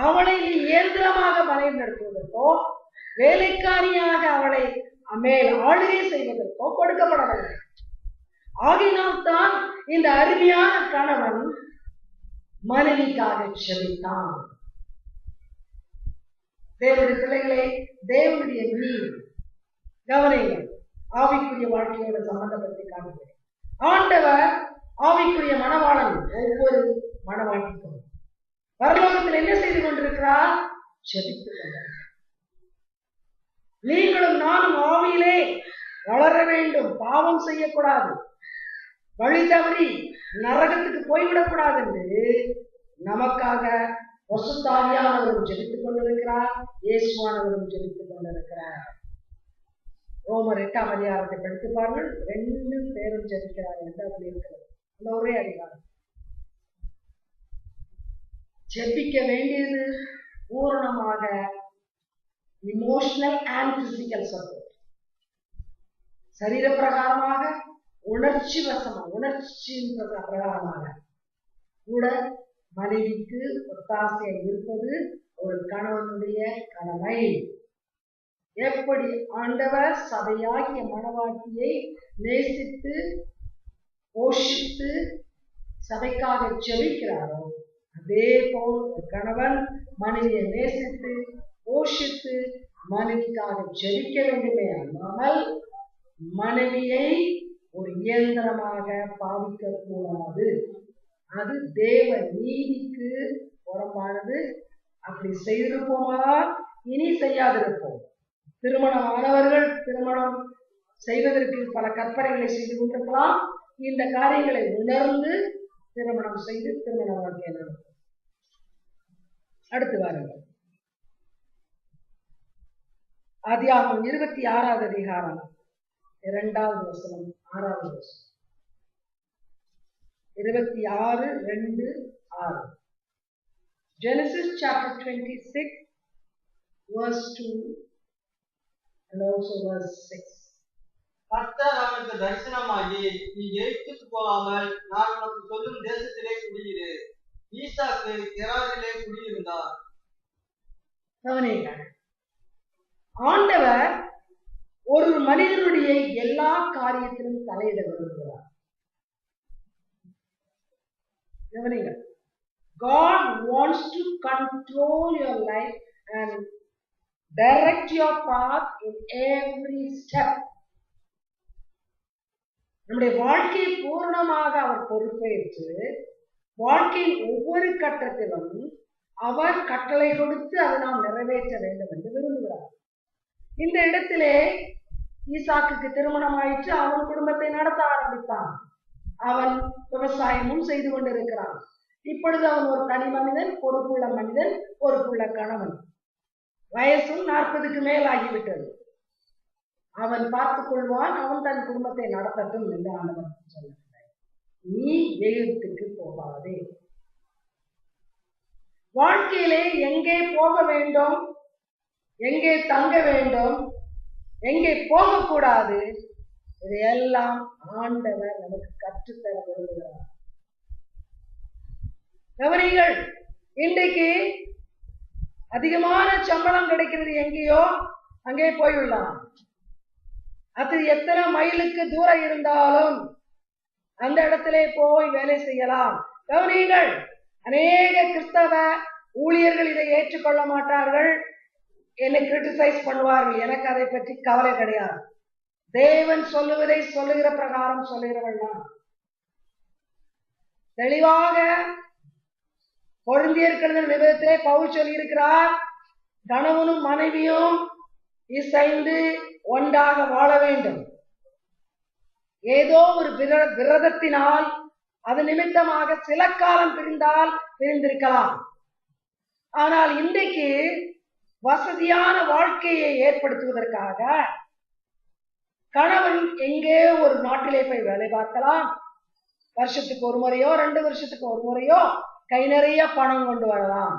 அவளை நீ இயந்திரமாக பயன்படுத்துவதற்கோ வேலைக்காரியாக அவளை மேல் ஆளுகை செய்வதற்கோ கொடுக்கப்படவில்லை. ஆகினால் தான் இந்த அருமையான கணவன் மனைவிக்காக ஜெபித்தான். தேவனுடைய பிள்ளைகளே, தேவனுடைய நீர் கவனிங்கள், ஆவிக்குரிய வாழ்க்கையோட சம்பந்தப்படுத்தி காண்கிறேன். ஆண்டவர் ஆவிக்குரிய மணவாளன் ஒவ்வொரு மணவாட்டிக்கும் பரலோகத்தில் என்ன செய்து கொண்டிருக்கிறார்? ஜெபித்துக் கொண்டிருக்கிறார். நீங்களும் நானும் ஆவியிலே வளர வேண்டும், பாவம் செய்யக்கூடாது, வழி தவறி நரகத்துக்கு போய்விடக்கூடாது என்று நமக்காக பரிசுத்த ஆவியானவரும் ஜெபித்துக் கொண்டிருக்கிறார், இயேசுவானவரும் ஜெபித்துக் கொண்டிருக்கிறார். ரோமர் 8ஆம் அதிகாரத்தை படித்து பாருங்கள். 2 பேரும் ஜெபிக்கிறார்கள் என்று அதில் இருக்கிறது. அந்த ஒரே அதிகாரம். ஜெபிக்க வேண்டியது பூரணமாக இமோஷனல் அண்ட் பிசிக்கல் சப்போர்ட். சரீர பிரகாரமாக, உணர்ச்சி வசமாக, உணர்ச்சியின் பிரகாரமாக கூட மனைவிக்கு ஒத்தாசையாக இருப்பது ஒரு கணவனுடைய கடமை. எப்படி ஆண்டவர் சபையாகிய மணவாட்டியை நேசித்து போஷித்து சபைக்காக ஜெபிக்கிறாரோ, அதே போல் கணவன் மனைவியை நேசித்து போஷித்து மனைவிக்காக ஜெபிக்க வேண்டுமே அல்லாமல் மனைவியை ஒரு இயந்திரமாக பாவிக்க கூடாது. அது தேவ நீதிக்கு புறம்பானது. அப்படி செய்திருப்போமானால் இனி செய்யாதிருப்போம். திருமணமானவர்கள் திருமணம் செய்வதற்கு பல கற்பனைகளை செய்து கொண்டிருக்கலாம். இந்த காரியங்களை உணர்ந்து திருமணம் செய்து திருமண வாழ்க்கை நடக்கும். அடுத்து வாருங்கள். ஆதியாகமம் 26வது அதிகாரம் 2வது வசனம் 6வது வசனம். 26:2-6. Genesis chapter 26 verse 2 and also verse 6. கர்த்தர் அவனுக்கு தரிசனமாகி, நீ எகிப்துக்கு போகாமல் நான் உனக்கு சொல்லும் தேசத்திலே குடியிரு. ஈசாக்கு கெராரிலே குடியிருந்தார். கவனியுங்கள், ஆண்டவர் ஒரு மனிதனுடைய எல்லா காரியத்திலும் தலையிட விரும்புகிறார். கவனியுங்கள், God wants to control your life and direct your path in every step. நம்முடைய வாழ்க்கையை பூர்ணமாக அவர் பொறுப்பேற்று வாழ்க்கையின் ஒவ்வொரு கட்டத்திலும் அவர் கட்டளை கொடுத்து அதை நாம் நிறைவேற்ற வேண்டும் என்று விரும்புகிறார். இந்த இடத்திலே ஈசாக்குக்கு திருமணம் ஆயிற்று. அவன் குடும்பத்தை நடத்த ஆரம்பித்தான். அவன் விவசாயமும் செய்து கொண்டிருக்கிறான். இப்பொழுது அவன் ஒரு தனி மனிதன், பொறுப்புள்ள மனிதன், பொறுப்புள்ள கணவன். வயசும் 40க்கு மேல் ஆகிவிட்டது. அவன் பார்த்துக் கொள்வான், அவன் தன் குடும்பத்தை நடத்தட்டும் என்று ஆண்டவன் சொல்லுகிறார். நீ எகிப்துக்கு போகாதே. வாழ்க்கையிலே எங்கே போக வேண்டும், எங்கே தங்க வேண்டும், எங்கே போகக்கூடாது, இதையெல்லாம் ஆண்டவர் நமக்கு கற்றுத்தர விரும்புகிறார். கவனிங்கள், இன்றைக்கு அதிகமான சம்பளம் கிடைக்கிறது எங்கேயோ அங்கே போய்விடலாம். அது எத்தனை மைலுக்கு தூரம் இருந்தாலும் அந்த இடத்திலே போய் வேலை செய்யலாம். கவனிங்கள், அநேக கிறிஸ்தவ ஊழியர்கள் இதை ஏற்றுக்கொள்ள மாட்டார்கள், என்னை கிரிட்டிசைஸ் பண்ணுவார்கள். எனக்கு அதை பற்றி கவலை கிடையாது. தேவன் சொல்லுவதை சொல்லுகிற பிரகாரம் சொல்லுகிறவள் நான். தெளிவாக கொரிந்தியர் நிபந்தத்திலே பவுல் சொல்லி இருக்கிறார், கணவனும் மனைவியும் இசைந்து ஒன்றாக வாழ வேண்டும். ஏதோ ஒரு விரதத்தினால் அது நிமித்தமாக சில காலம் பிரிந்தால் பிரிந்திருக்கலாம். ஆனால் இன்றைக்கு வசதியான வாழ்க்கையை ஏற்படுத்துவதற்காக கணவன் எங்கே ஒரு நாட்டிலே போய் வேலை பார்க்கலாம். வருஷத்துக்கு ஒரு முறையோ 2 வருஷத்துக்கு ஒரு முறையோ கை நிறைய பணம் கொண்டு வரலாம்.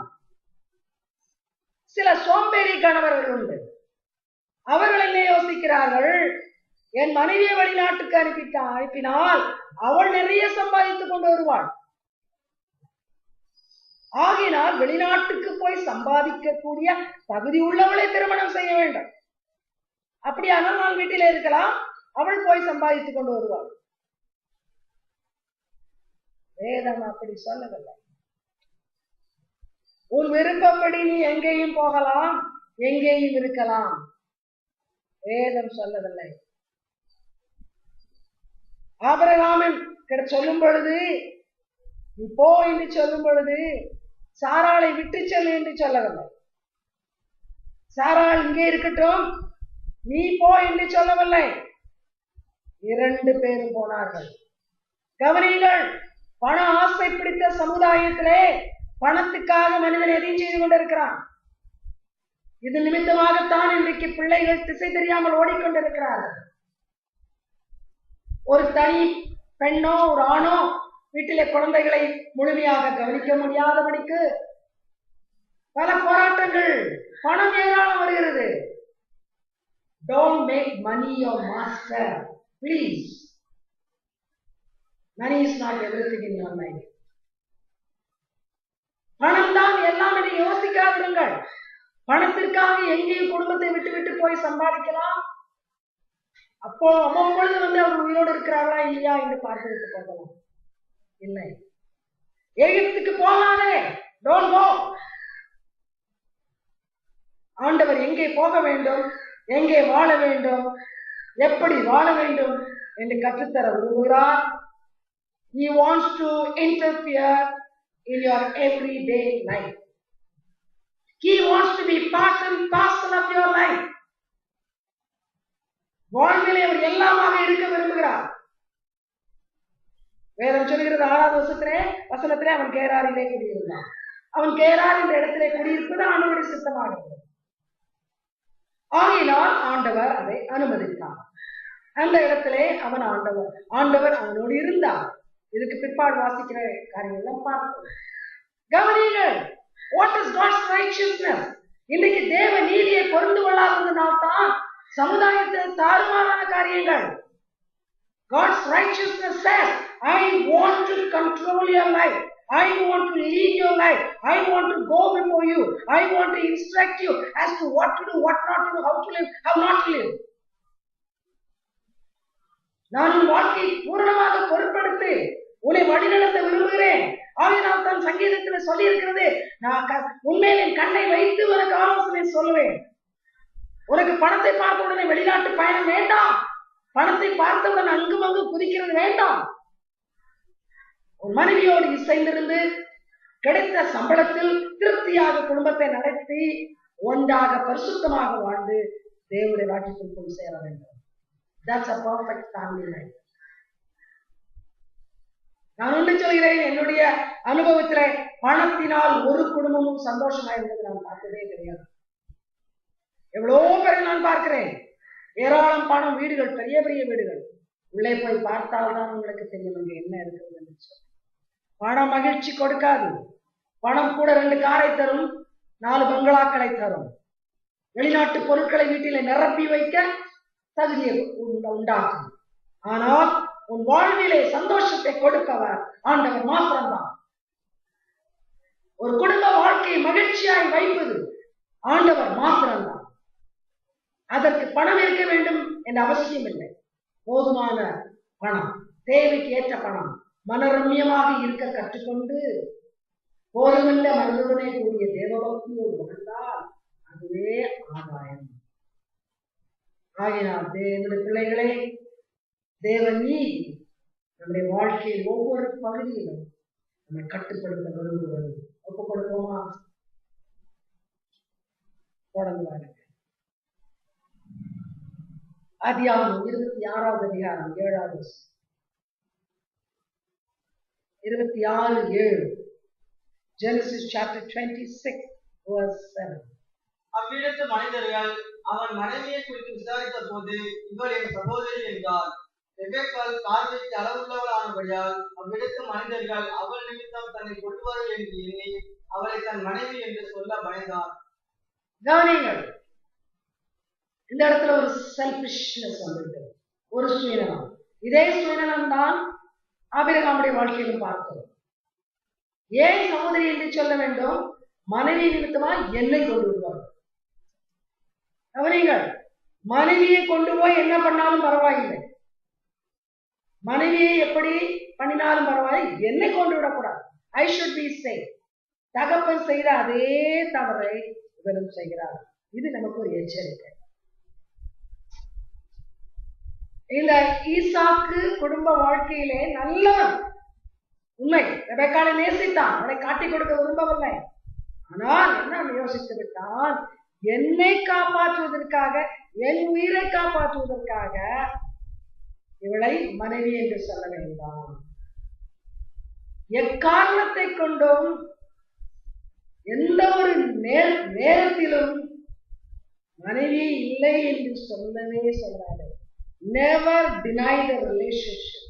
சில சோம்பேறி கணவர்கள் உண்டு. அவர்கள் என்ன யோசிக்கிறார்கள், என் மனைவியை வெளிநாட்டுக்கு அனுப்பினால் அவள் நிறைய சம்பாதித்துக் கொண்டு வருவாள், ஆகினால் வெளிநாட்டுக்கு போய் சம்பாதிக்கக்கூடிய தகுதி உள்ளவளை திருமணம் செய்ய வேண்டும். அப்படியானால் நான் வீட்டிலே இருக்கலாம், அவள் போய் சம்பாதித்துக் கொண்டு வருவாள். வேதம் அப்படி சொல்லவில்லை. உன் விருப்பப்படி நீ எங்கேயும் போகலாம், எங்கேயும் இருக்கலாம். வேதம் சொல்லவில்லை. ஆபிரகாமின் சொல்லும் பொழுது நீ போ என்று சொல்லும் பொழுது சாராளை விட்டு செல் என்று சொல்லவில்லை. சாராள் இங்கே இருக்கட்டும் நீ போ என்று சொல்லவில்லை. 2 பேரும் போனார்கள். கவனியுங்கள், பண ஆசை பிடித்த சமுதாயத்திலே பணத்துக்காக மனிதன் எதையும் செய்து கொண்டிருக்கிறான். இது நிமித்தமாகத்தான் இன்றைக்கு பிள்ளைகள் திசை தெரியாமல் ஓடிக்கொண்டிருக்கிறார்கள். ஒரு தனி பெண்ணோ ஒரு ஆணோ வீட்டிலே குழந்தைகளை முழுமையாக கவனிக்க முடியாதபடிக்கு பல போராட்டங்கள், பணம் ஏராளம் வருகிறது. Don't make money your master, please. Money is not everything in your life. பணம் தான் எல்லாம் என்று யோசிக்காதிருங்கள். பணத்திற்காக எங்கேயும் குடும்பத்தை விட்டு போய் சம்பாதிக்கலாம். அப்போ அவ்வப்பொழுது அவர் உயிரோடு இருக்கிறார்களா இல்லையா என்று பார்த்துவிட்டு போகலாம். இல்லை, எகிப்துக்கு போகாதே, டோன்ட் கோ. ஆண்டவர் எங்கே போக வேண்டும், எங்கே வாழ வேண்டும், எப்படி வாழ வேண்டும் என்று கற்றுத்தர விரும்புகிறார். He wants to interfere in your everyday life. He wants to be part and parcel of your life. வாழ்விலே அவர் எல்லாமாக இருக்க விரும்புகிறார். வேதம் சொல்கிறது 6வது வசனத்திலே அவன் கேராரிலே குடியிருந்தான். அவன் கேரார் என்ற இடத்திலே குடியிருப்பது ஆண்டவருடைய சித்தமாக இருந்தது. ஆகையினால் ஆண்டவர் அதை அனுமதித்தார். அந்த இடத்திலே ஆண்டவர் அவனோடு இருந்தார். இதுக்கு பிற்பாடு வாசிக்கிற காரியங்கள்லாம் பார்ப்போம். கவனியுங்கள், வாட் இஸ் காட்ஸ் ரைச்சியஸ்னஸ்? இன்னைக்கு தேவ நீதியை பொருந்து கொள்ளாததுனால்தான் சமுதாயத்தில் தாறுமாறான காரியங்கள். God's righteousness says, I want to control your life. I want to lead your life. I want to go before you. I want to instruct you as to what to do, what not to do, how to live, how not to live. நான் உன் வாழ்க்கையை பூரணமாக பொருட்படுத்தி உன்னை வழிநடத்த விரும்புகிறேன். ஆகையினால் தான் சங்கீதத்தில் சொல்லி இருக்கிறது, நான் உண்மையில் என் கண்ணை வைத்து உனக்கு ஆலோசனை சொல்லுவேன். உனக்கு பணத்தை பார்த்த உடனே வெளிநாட்டு பயணம் வேண்டாம். பணத்தை பார்த்தவுடன் அங்கும் அங்கும் குதிக்கிறது வேண்டாம். உன் மனைவியோடு இசைந்திருந்து கிடைத்த சம்பளத்தில் திருப்தியாக குடும்பத்தை நடத்தி ஒன்றாக பரிசுத்தமாக வாழ்ந்து தேவனுடைய ராஜ்யத்திற்குள் சேர வேண்டும். That's a perfect family life. நான் ஒன்று சொல்கிறேன், என்னுடைய அனுபவத்தில பணத்தினால் ஒரு குடும்பமும் சந்தோஷமா இருந்தது நான் பார்த்ததே கிடையாது. எவ்வளோ பேரை நான் பார்க்கிறேன், ஏராளம் பணம், வீடுகள், பெரிய பெரிய வீடுகள். உள்ளே போய் பார்த்தால்தான் உங்களுக்கு தெரியும் அங்கே என்ன இருக்குது. பணம் மகிழ்ச்சி கொடுக்காது. பணம் கூட 2 காரை தரும், 4 பங்களாக்களை தரும். வெளிநாட்டு பொருட்களை வீட்டிலே நிரப்பி வைக்க தகுதியை உண்டாக்கும். ஆனால் உன் வாழ்விலே சந்தோஷத்தை கொடுப்பவர் ஆண்டவர் மாத்திரம்தான். ஒரு குடும்ப வாழ்க்கையை மகிழ்ச்சியாய் வைப்பது ஆண்டவர் மாத்திரம்தான். அதற்கு பணம் இருக்க வேண்டும் என்ற அவசியம் இல்லை. போதுமான பணம், தேவைக்கு ஏற்ற பணம், மனரம்யமாக இருக்க கற்றுக்கொண்டு போதுமில்ல மனதுடனே கூடிய தேவபக்தியோடு வாழ்ந்தால் அதுவே ஆதாயம். ஆகினால் தேவனுடைய பிள்ளைகளே, தேவ நீதி நம்முடைய வாழ்க்கையில் ஒவ்வொரு பகுதியிலும் நம்மை கட்டுப்படுத்த விரும்புகிறது. ஒப்புக் கொடுப்போமா? தொடங்குவார்கள். ஆதியாகமம் 26வது அதிகாரம் 7வது 26:7. Genesis chapter 26 verse 7. அவ்விடத்து மனிதர்கள் அவன் மனைவியை குறித்து விசாரித்த போது, இவள் என் சகோதரி என்றார். ரெபெக்காள் பார்வைக்கு அளவுள்ளவளானபடியால் அவ்விடத்து மனிதர்கள் அவள் நிமித்தம் தன்னை கொள்வார்கள் என்று எண்ணி அவளை தன் மனைவி என்று சொல்ல பயந்தார். கவனிங்கள், இந்த இடத்துல ஒரு செல்ஃபிஷ்னஸ் வந்திருக்கிறது, ஒரு சுயநலம். இதே சுயநலம் தான் ஆபிரகாமுடைய வாழ்க்கையிலும் பார்க்கிறோம். ஏன் சகோதரி என்று சொல்ல வேண்டும்? மனைவி நிமித்தமா என்னை கொண்டு வருவார். கவனிங்கள், மனைவியை கொண்டு போய் என்ன பண்ணாலும் பரவாயில்லை, மனைவியை எப்படி பண்ணினாலும் பரவாயில்லை, என்னை கொண்டு விடக்கூடாது. I should be safe. தகப்பன் செய்த அதே தவறை இவரும் செய்கிறார். இது நமக்கு ஒரு எச்சரிக்கை. இந்த ஈசாக்கு குடும்ப வாழ்க்கையிலே நல்லவன், உண்மை. ரெபெக்காளை நேசித்தான், அவளை காட்டிக் கொடுக்க விரும்பவில்லை. ஆனால் என்ன யோசித்து விட்டான்? என்னை காப்பாற்றுவதற்காக, என் உயிரை காப்பாற்றுவதற்காக இவளை மனைவி என்று சொல்ல வேண்டாம். எக்காரணத்தை கொண்டும் எந்த ஒரு நேரத்திலும் மனைவி இல்லை என்று சொல்லவே சொல்லாது. Never deny the relationship.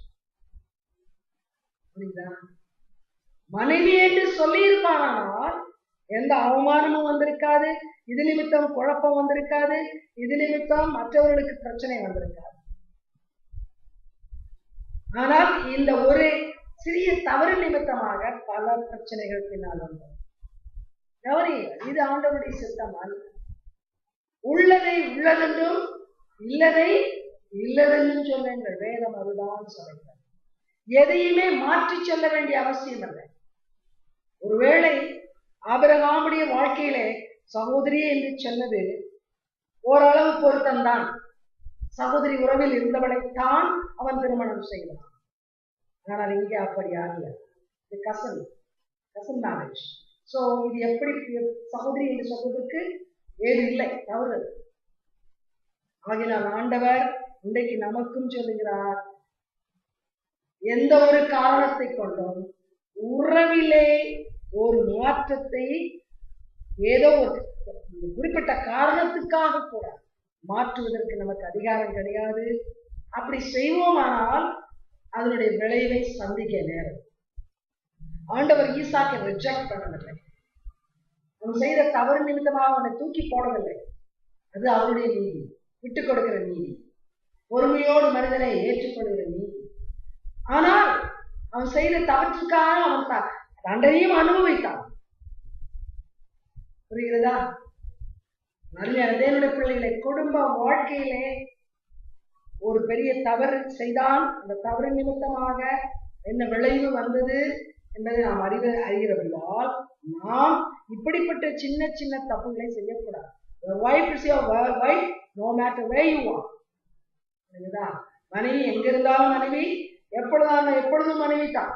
புரியுதா? மனைவி என்று சொல்லி இருப்பானால் எந்த அவமானமும் வந்திருக்காது, இது நிமித்தம் குழப்பம் வந்திருக்காது, இது நிமித்தம் மற்றவர்களுக்கு பிரச்சனை வந்திருக்காது. ஆனால் இந்த ஒரு சிறிய தவறு நிமித்தமாக பல பிரச்சனைகள் பின்னால் வந்தது. கவனியுங்கள், இது ஆண்டவருடைய சித்தம் அல்ல. உள்ளதை உள்ளதென்றும் இல்லதை இல்லதென்றும் சொல்லுங்கள். வேதம் அதுதான் சொல்லுங்கள். எதையுமே மாற்றி சொல்ல வேண்டிய அவசியம் இல்லை. ஒருவேளை ஆபிரகாமுடைய வாழ்க்கையிலே சகோதரி என்று சொன்னது ஓரளவு பொருத்தம்தான். சகோதரி உறவில் இருந்தவளைத்தான் அவன் திருமணம் செய்தான். ஆனால் இங்கே அப்படி அல்ல. இது கசன் மேரேஜ். சோ இது எப்படி சகோதரி என்று சொல்வதற்கு ஏது இல்லை, தவறு. ஆகினால் ஆண்டவர் இன்றைக்கு நமக்கும் சொல்லுகிறார், எந்த ஒரு காரணத்தை கொண்டும் உறவிலே ஒரு மாற்றத்தை ஏதோ ஒரு குறிப்பிட்ட காரணத்துக்காக கூட மாற்றுவதற்கு நமக்கு அதிகாரம் கிடையாது. அப்படி செய்வோமானால் அதனுடைய விளைவை சந்திக்க நேரம். ஆண்டவர் ஈசாக்கை ரிஜெக்ட் பண்ணவில்லை. அவன் செய்த தவறு நிமித்தமாக அவனை தூக்கி போடவில்லை. அது அவருடைய நீதி, விட்டுக் கொடுக்கிற நீதி, பொறுமையோடு மனிதனை ஏற்றுக்கொள்கிற நீதி. ஆனால் அவன் செய்த தவற்றுக்காக அவன் தண்டனையும் அனுபவித்தான். புரிகிறதா? தேவனுடைய பிள்ளைகளை, குடும்ப வாழ்க்கையிலே ஒரு பெரிய தவறு செய்தான். அந்த தவறு நிமித்தமாக என்ன விளைவு வந்தது என்பதை நாம் அறிகிறபடியால் நாம் இப்படிப்பட்ட சின்ன சின்ன தப்புகளை செய்யக்கூடாது. Your wife is your wife no matter where you are. மனைவி எங்க இருந்தாலும் மனைவி, எப்பொழுதும் மனைவி தான்.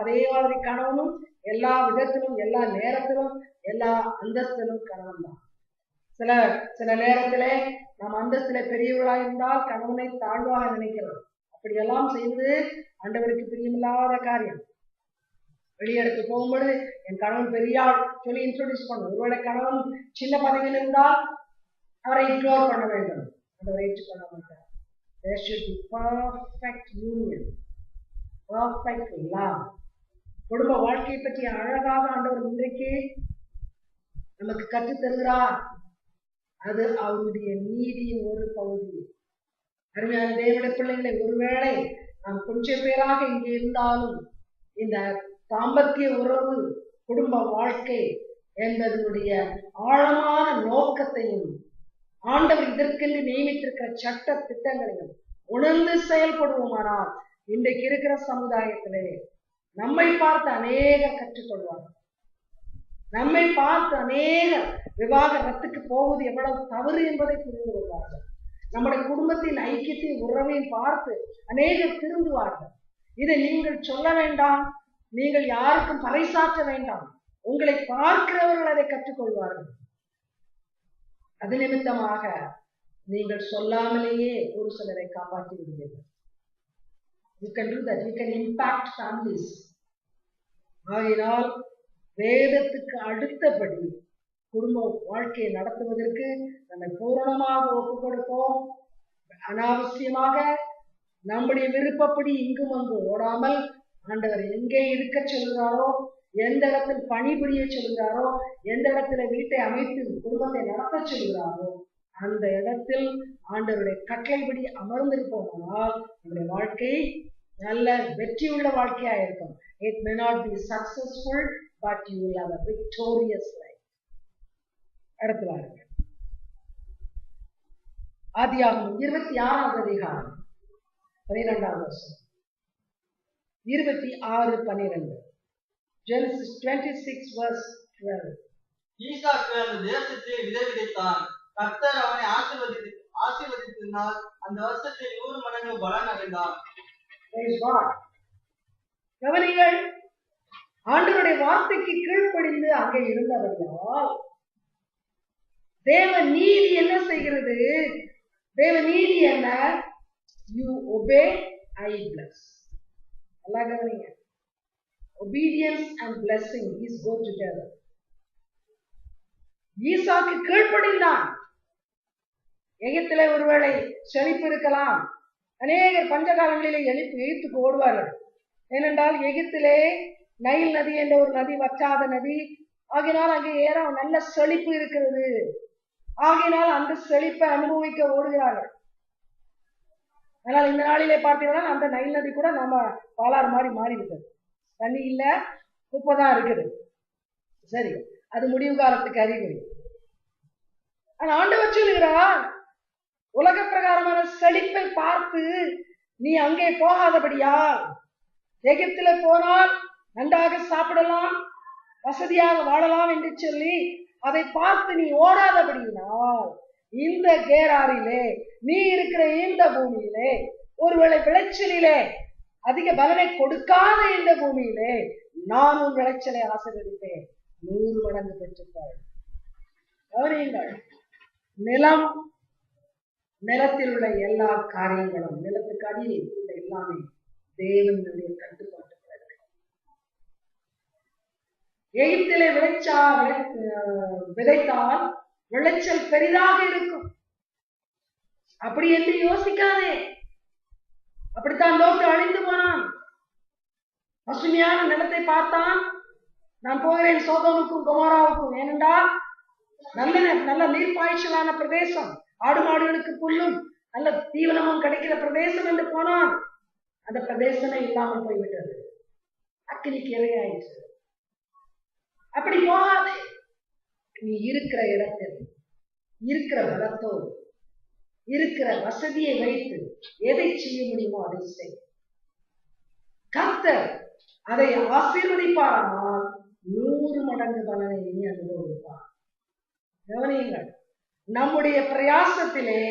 அதே மாதிரி கணவனும் எல்லா விதத்திலும், எல்லா நேரத்திலும், எல்லா அந்தஸ்திலும் கணவன் தான். சில நேரத்திலே நாம் அந்தஸ்தில பெரியவர்களாக இருந்தால் கணவனை தாழ்வாக நினைக்கிறோம். அப்படியெல்லாம் செய்வது ஆண்டவருக்கு பிரியமில்லாத காரியம். வெளியிடத்து போகும்போது என் கணவன் பெரியாள் சொல்லி இன்ட்ரோடியூஸ் பண்ணும். ஒருவேளை கணவன் சின்ன பதவியில் இருந்தால் அவரை இக்னோர் பண்ண வேண்டும். அவரை ஏற்றுக்கொள்ள மாட்டார். There should be perfect union, perfect love. குடும்ப வாழ்க்கையை பற்றி அழகாக ஆண்டவர் இன்றைக்கு நமக்கு கற்றுத் தருகிறார். அது அவருடைய நீதியின் ஒரு பகுதி. அருமையான தேவனுடைய பிள்ளைகளை, ஒருவேளை நாம் கொஞ்சம் பேராக இங்கே இருந்தாலும் இந்த தாம்பத்திய உறவு, குடும்ப வாழ்க்கை என்பதனுடைய ஆழமான நோக்கத்தையும் ஆண்டவர் இதற்கென்று நியமித்திருக்கிற சட்ட திட்டங்களையும் உணர்ந்து செயல்படுவோமானால் இன்றைக்கு இருக்கிற சமுதாயத்திலே நம்மை பார்த்து அநேகர் கற்றுக்கொள்வார்கள். நம்மை பார்த்து அநேகர் விவாகரத்துக்கு போவது எவ்வளவு தவறு என்பதை புரிந்து கொள்வார்கள். நம்முடைய குடும்பத்தின் ஐக்கியத்தின் உறவையும் பார்த்து அநேகர் திருந்துவார்கள். இதை நீங்கள் சொல்ல வேண்டாம், நீங்கள் யாருக்கும் பறைசாற்ற வேண்டாம். உங்களை பார்க்கிறவர்கள் அதை கற்றுக்கொள்வார்கள். அது நிமித்தமாக நீங்கள் சொல்லாமலேயே ஒரு சிலரை காப்பாற்றி விடுவீர்கள். You can do that. You can impact families. ஆகையினால் வேதத்துக்கு அடுத்தபடி குடும்ப வாழ்க்கையை நடத்துவதற்கு நம்மை பூரணமாக ஒப்புக் கொடுப்போம். அனாவசியமாக நம்முடைய விருப்பப்படி இங்கும் அங்கு ஓடாமல் ஆண்டவர் எங்கே இருக்க சொல்கிறாரோ, எந்த இடத்தில் பணிபுரிய சொல்கிறாரோ, எந்த இடத்துல வீட்டை அமைத்து குடும்பத்தை நடத்த சொல்கிறாரோ அந்த இடத்தில் ஆண்டவருடைய கட்டளைப்படி அமர்ந்திருப்போமானால் நம்முடைய வாழ்க்கை நல்ல வெற்றியுள்ள வாழ்க்கையா இருக்கும். It may not be successful, but you will have a victorious life. அடுத்து வாருங்க. ஆதியாகமம் 26ஆம் அதிகாரம் 12ஆம் வசனம். 26:12. Genesis 26 verse 12. ஈசாக்கு அந்த தேசத்தில் விதை விதைத்தான். கர்த்தர் அவனை ஆசீர்வதித்ததினால் அந்த வருஷத்தில் 100 மடங்கு பலன் அடைந்தான். Praise God. கவனிங்கள், ஆண்டவருடைய வார்த்தைக்கு கீழ்ப்படிந்து அங்கே இருந்தவர்களால் தேவ நீதி என்ன செய்கிறது? தேவ நீதி என்ன? You obey, I bless. நல்லா கவனிங்க. Obedience and blessing is go together. ஈசாக்கு கீழ்ப்படிந்தான். எகிப்திலே ஒருவேளை செழிப்பு இருக்கலாம். அநேகர் பஞ்சகாலங்களிலே எகிப்துக்கு ஓடுவார்கள். ஏனென்றால் எகிப்திலே நைல் நதி என்ற ஒரு நதி, வற்றாத நதி. ஆகினால் அங்கே நல்ல செழிப்பு இருக்கிறது. ஆகினால் அந்த செழிப்பை அனுபவிக்க ஓடுகிறார்கள். ஆனால் இந்த நாளிலே பார்த்தீங்கன்னா அந்த நைல் நதி கூட நம்ம பாலாறு மாதிரி மாறிவிட்டது. தண்ணி இல்ல, குப்பைதான் இருக்குது. சரி, அது முடிவு காலத்துக்கு அறிகுறி. ஆனா ஆண்டவர் சொல்லுகிறார், உலக பிரகாரமான செழிப்பை பார்த்து நீ அங்கே போகாதபடியால், எகிப்தில போனால் நன்றாக சாப்பிடலாம், வசதியாக வாழலாம் என்று சொல்லி அதை பார்த்து நீ ஓடாதபடியினால் இந்த கேராரிலே நீ இருக்கிற இந்த பூமியிலே, ஒருவேளை விளைச்சலிலே அதிக பலனை கொடுக்காத இந்த பூமியிலே நான் உன் விளைச்சலை ஆசீர்வதிப்பேன், 100 மடங்கு பெற்றுப்பாள். கவனியுங்கள், நிலம் நிலத்தில் உள்ள எல்லா காரியங்களும், நிலத்துக்கு அடியில் உள்ள எல்லாமே தேவனுடைய கட்டுப்பாட்டுக்குள்ள இருக்கு. எகிப்திலே விதைத்தால் விளைச்சல் பெரிதாக இருக்கும். அப்படி என்று யோசிக்காதே. அப்படித்தான் லோத்து அழிந்து போனான். பசுமையான நிலத்தை பார்த்தான். நான் போகிறேன் சோதோமுக்கும் கொமோராவுக்கும், ஏனென்றால் நல்ல நீர்ப்பாய்ச்சலான பிரதேசம், ஆடு மாடுகளுக்கு புல்லும் நல்ல தீவனமும் கிடைக்கிற பிரதேசம் என்று போனான். அந்த பிரதேசமே இல்லாமல் போய்விட்டது, அக்கினிக்கு இரையாயிற்று. அப்படி போகாதே. நீ இருக்கிற இடத்தில் இருக்கிற பலத்தோடு இருக்கிற வசதியை வைத்து எதை செய்ய முடியுமோ அதை செய். கர்த்தர் அதை ஆசீர்வதிப்பாரானால் 100 மடங்கு பலனை நீ அனுபவிப்பார். கவனியுங்கள், நம்முடைய பிரயாசத்திலே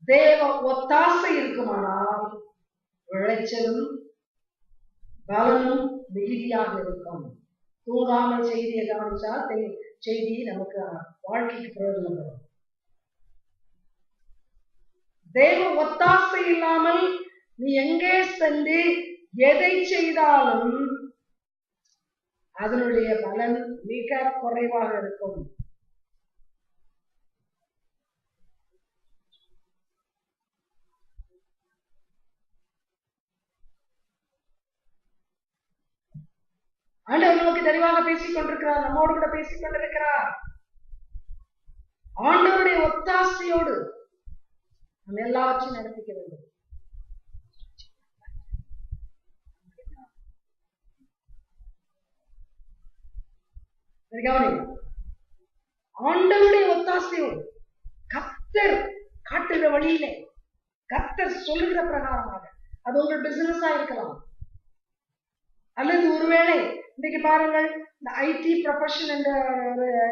தேவ ஒத்தாசை இருக்குமானால் விளைச்சலும் பலனும் மிகுதியாக இருக்கும். தூங்காமல் செய்தியை கவனிச்சால் செய்தி நமக்கு வாழ்க்கைக்கு பிரயோஜனப்படும். தேவ ஒத்தாசை இல்லாமல் நீ எங்கே சென்று எதை செய்தாலும் அதனுடைய பலன் மிக குறைவாக இருக்கும். ஆண்டவர் நமக்கு தெளிவாக பேசிக் கொண்டிருக்கிறார், நம்மோடு கூட பேசிக் கொண்டிருக்கிறார். ஆண்டவருடைய ஒத்தாசையோடு நம்ம எல்லாவற்றையும் நடத்திக்க வேண்டும். ஆண்டவருடைய ஒத்தாசையோடு கர்த்தர் காட்டுகிற வழியிலே, கர்த்தர் சொல்லுகிற பிரகாரமாக, அது உங்கள் பிசினஸா இருக்கலாம், அல்லது ஒருவேளை இன்னைக்கு பாருங்கள், இந்த ஐடி ப்ரொஃபஷன் என்ற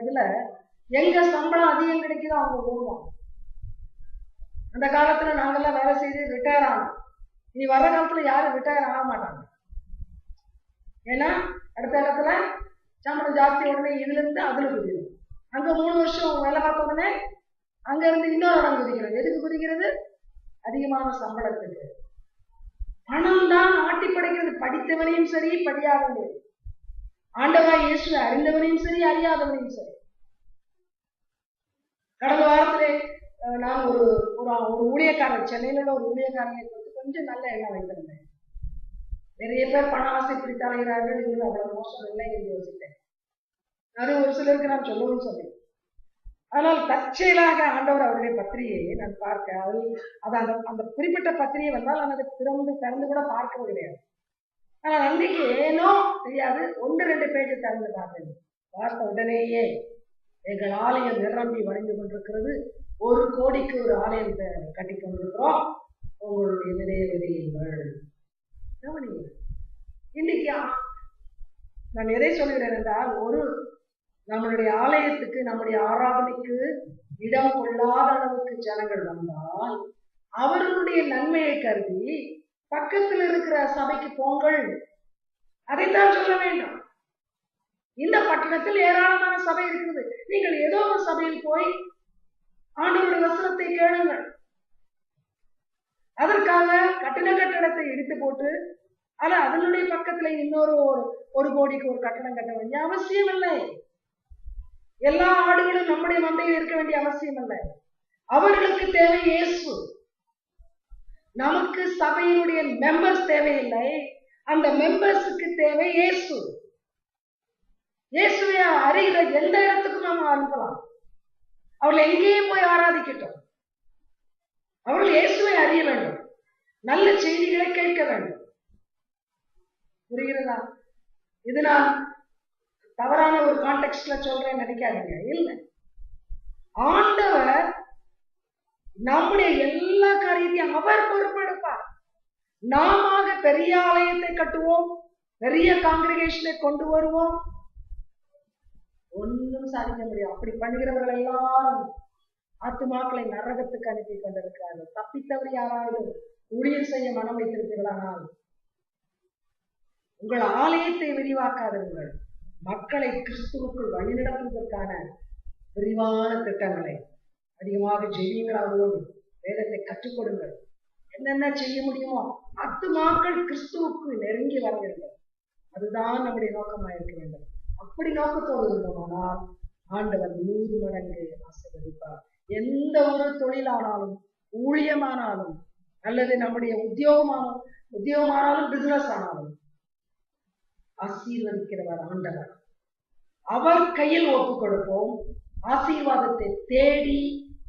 இதுல எங்க சம்பளம் அதிகம் கிடைக்குதோ அவங்க போடுவாங்க. அந்த காலத்துல நாங்கெல்லாம் வேலை செய்து ரிட்டையர் ஆனோம். இனி வர காலத்துல யாரும் ரிட்டையர் ஆக மாட்டாங்க. ஏன்னா அடுத்த இடத்துல சம்பளம் ஜாஸ்தி, உடனே இதுல இருந்து அதுல குதிக்கும். அங்க 3 வருஷம் வேலை பார்த்த உடனே அங்க இருந்து இன்னொரு இடம் குதிக்கிறது. எதுக்கு குதிக்கிறது? அதிகமான சம்பளத்துக்கு. பணம் தான் ஆட்டி படைக்கிறது. படித்தவனையும் சரி, படியாதவனையும், ஆண்டவராய் இயேசுவை அறிந்தவனையும் சரி, அறியாதவனையும் சரி. கடந்த வாரத்திலே நான் ஒரு ஊழியக்காரர், சென்னையில உள்ள ஒரு ஊழியக்காரனை கொஞ்சம் நல்ல எண்ணம் வைத்திருந்தேன். நிறைய பேர் பண ஆசை பிடித்தாகிறார்கள், இது அவ்வளவு மோசம் இல்லை என்று யோசித்தேன். அது ஒரு சிலருக்கு நான் சொல்லவும் சொன்னேன். ஆனால் தற்செயலாக ஆண்டவர் அவருடைய பத்திரிகையை நான் பார்க்க, அந்த குறிப்பிட்ட பத்திரிகை வந்தால் நான் அதை திறந்து கூட பார்க்க கிடையாது. ஆனால் அன்றைக்கு ஏனோ தெரியாது, 1-2 பேஜ் திறந்து பார்த்தேன். பார்த்த உடனேயே எங்கள் ஆலயம் நிரம்பி வழிந்து கொண்டிருக்கிறது, 1 கோடிக்கு ஒரு ஆலயம் கட்டி கொண்டிருக்கிறோம், உங்களுடைய விதையுங்கள். இன்னைக்கு நான் எதை சொல்கிறேன் என்றால், நம்மளுடைய ஆலயத்துக்கு, நம்முடைய ஆராதனைக்கு இடம் கொள்ளாத அளவுக்கு ஜனங்கள் வந்தால் அவர்களுடைய நன்மையை கருதி பக்கத்தில் இருக்கிற சபைக்கு போங்கள், அதைத்தான் சொல்ல வேண்டும். இந்த பட்டணத்தில் ஏராளமான சபை இருக்குது, நீங்கள் ஏதோ ஒரு சபையில் போய் ஆண்டவருடைய வசனத்தை கேளுங்கள். அதற்காக கட்டிடத்தை இடித்து போட்டு அதனுடைய பக்கத்துல இன்னொரு 1 கோடிக்கு ஒரு கட்டடம் கட்ட வேண்டிய அவசியம் இல்லை. எல்லா ஆடுகளும் நம்முடைய மந்தையில் இருக்க வேண்டிய அவசியம் இல்லை. அவர்களுக்கு தேவை இயேசு. நமக்கு சபையினுடைய மெம்பர்ஸ் தேவையில்லை, அந்த மெம்பர்ஸுக்கு தேவை இயேசு. இயேசுவை அறிகிற எந்த இடத்துக்கும் நம்ம அனுப்பலாம். அவர்கள் எங்கேயே போய் ஆராதிக்கட்டும், அவர்கள் இயேசுவை அறிய வேண்டும், நல்ல செய்திகளை கேட்க வேண்டும். புரிகிறதா? இது நான் தவறான ஒரு கான்டெக்ஸ்ட்ல சொல்றேன் நினைக்காதீங்க. இல்லை, ஆண்டவர் நம்முடைய எல்லா காரியத்தையும் அவர் பொறுப்பெடுப்பார். நாம பெரிய ஆலயத்தை கட்டுவோம், பெரிய காங்கிரிகேஷனை கொண்டு வருவோம், ஒன்றும் சாதிக்க முடியும். அப்படி பண்ணுகிறவர்கள் எல்லாரும் ஆத்துமாக்களை நரகத்துக்கு அனுப்பி கொண்டிருக்கிறார்கள். தப்பித்தவர் யாராவது ஊழியர் செய்ய மனம் வைத்திருக்கிறார்கள், உங்கள் ஆலயத்தை விரிவாக்காதவர்கள் மக்களை கிறிஸ்துவுக்குள் வழிநடத்துவதற்கான விரிவான திட்டங்களை அதிகமாக ஜெபியுங்கள், அவர்களோடு வேதத்தை கற்றுக் கொடுங்கள். என்னென்ன செய்ய முடியுமோ ஆத்துமாக்கள் கிறிஸ்துவுக்கு நெருங்கி வர வேண்டும். அதுதான் நம்முடைய நோக்கமாக இருக்க வேண்டும். அப்படி நோக்கத்தோடு இருந்தோமானால் ஆண்டவர் 100 மடங்கு ஆசீர்வதிப்பார். எந்த ஒரு தொழிலானாலும், ஊழியமானாலும், அல்லது நம்முடைய உத்தியோகமானாலும், பிசினஸ் ஆனாலும் ஆசீர்வதிக்கிறவர் ஆண்டவர். அவர் கையில் ஒப்பு கொடுப்போம். ஆசீர்வாதத்தை தேடி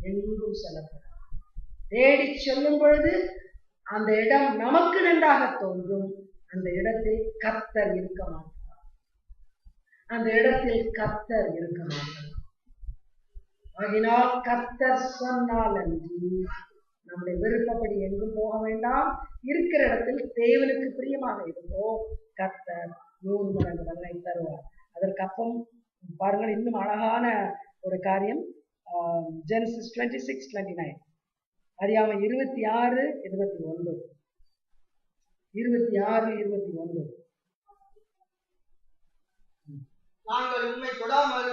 எங்கும் செல்லப்படும். தேடி செல்லும் பொழுது அந்த இடம் நமக்கு நன்றாக தோன்றும். அந்த இடத்தில் கர்த்தர் இருக்க மாட்டார். அந்த இடத்தில் கர்த்தர் இருக்க மாட்டார். ஆகினால் கர்த்தர் சொன்னால் அன்றி நம்முடைய விருப்பப்படி எங்கும் போக வேண்டாம். இருக்கிற இடத்தில் தேவனுக்கு பிரியமாக இருந்தோம். கர்த்தர் 100 மடங்கு பலனை தருவார். அதற்கு அப்புறம் பாருங்கள், இன்னும் அழகான ஒரு காரியம். ஜெனசிஸ் 26:29, அதிகாரம் 26:21. நாங்கள் உம்மை தொடாமல்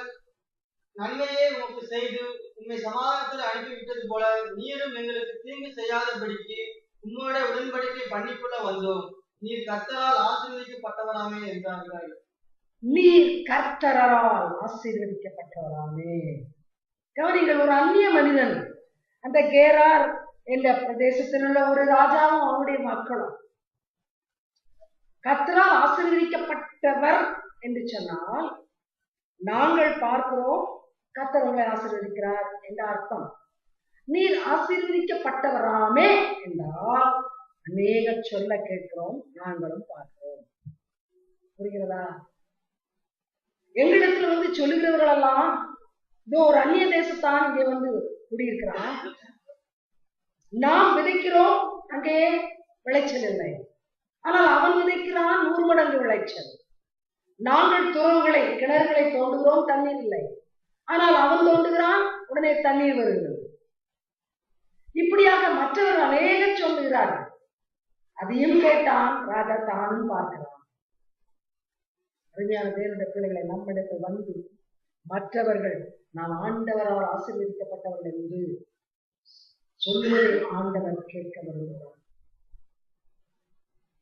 நன்மையே உமக்கு செய்து உம்மை சமாதானத்தில் அனுப்பிவிட்டது போல நீரும் எங்களுக்கு தீங்கு செய்யாதபடிக்கு உம்மோட உடன்படிக்கை பண்ணிக்கொள்ள வந்தோம். நீர் கர்த்தரால் ஆசீர்வதிக்கப்பட்டவராமே என்றார்கள். நீர் கர்த்தரால் ஆசீர்வதிக்கப்பட்டவராமே. கவனிங்கள், ஒரு அந்நிய மனிதன், அந்த கேரார் என்ற பிரதேசத்தில் உள்ள ஒரு ராஜாவும் அவருடைய மக்களும் கர்த்தரால் ஆசீர்வதிக்கப்பட்டவர் என்று சொன்னால், நாங்கள் பார்க்கிறோம் கர்த்தர் உங்களை ஆசீர்வதிக்கிறார் என்ற அர்த்தம். நீர் ஆசீர்வதிக்கப்பட்டவராமே என்றால் அநேக சொல்ல கேட்கிறோம், நாங்களும் பார்க்கிறோம். புரிகிறதா? எங்களிடத்துல சொல்லுகிறவர்கள் எல்லாம் இதோ ஒரு அந்நிய தேசத்தான் இங்கே குடியிருக்கிறான், நாம் விதைக்கிறோம், அங்கே விளைச்சல் இல்லை. ஆனால் அவன் விதைக்கிறான் 100 மடங்கு விளைச்சல். நாங்கள் துறவுகளை, கிணறுகளை தோண்டுகிறோம், தண்ணீர் இல்லை. ஆனால் அவன் தோண்டுகிறான், உடனே தண்ணீர் வருகிறது. இப்படியாக மற்றவர்கள் அநேக சொல்லுகிறார்கள். அதையும் கேட்டான் ராஜா, தானும் பார்க்கிறான். அருமையான தேவனுடைய பிள்ளைகளை, நம்மிடத்தில் மற்றவர்கள் நாம் ஆண்டவரால் ஆசீர்வதிக்கப்பட்டவர்கள் என்று சொல்லுவதை ஆண்டவர் கேட்க வருகிறார்.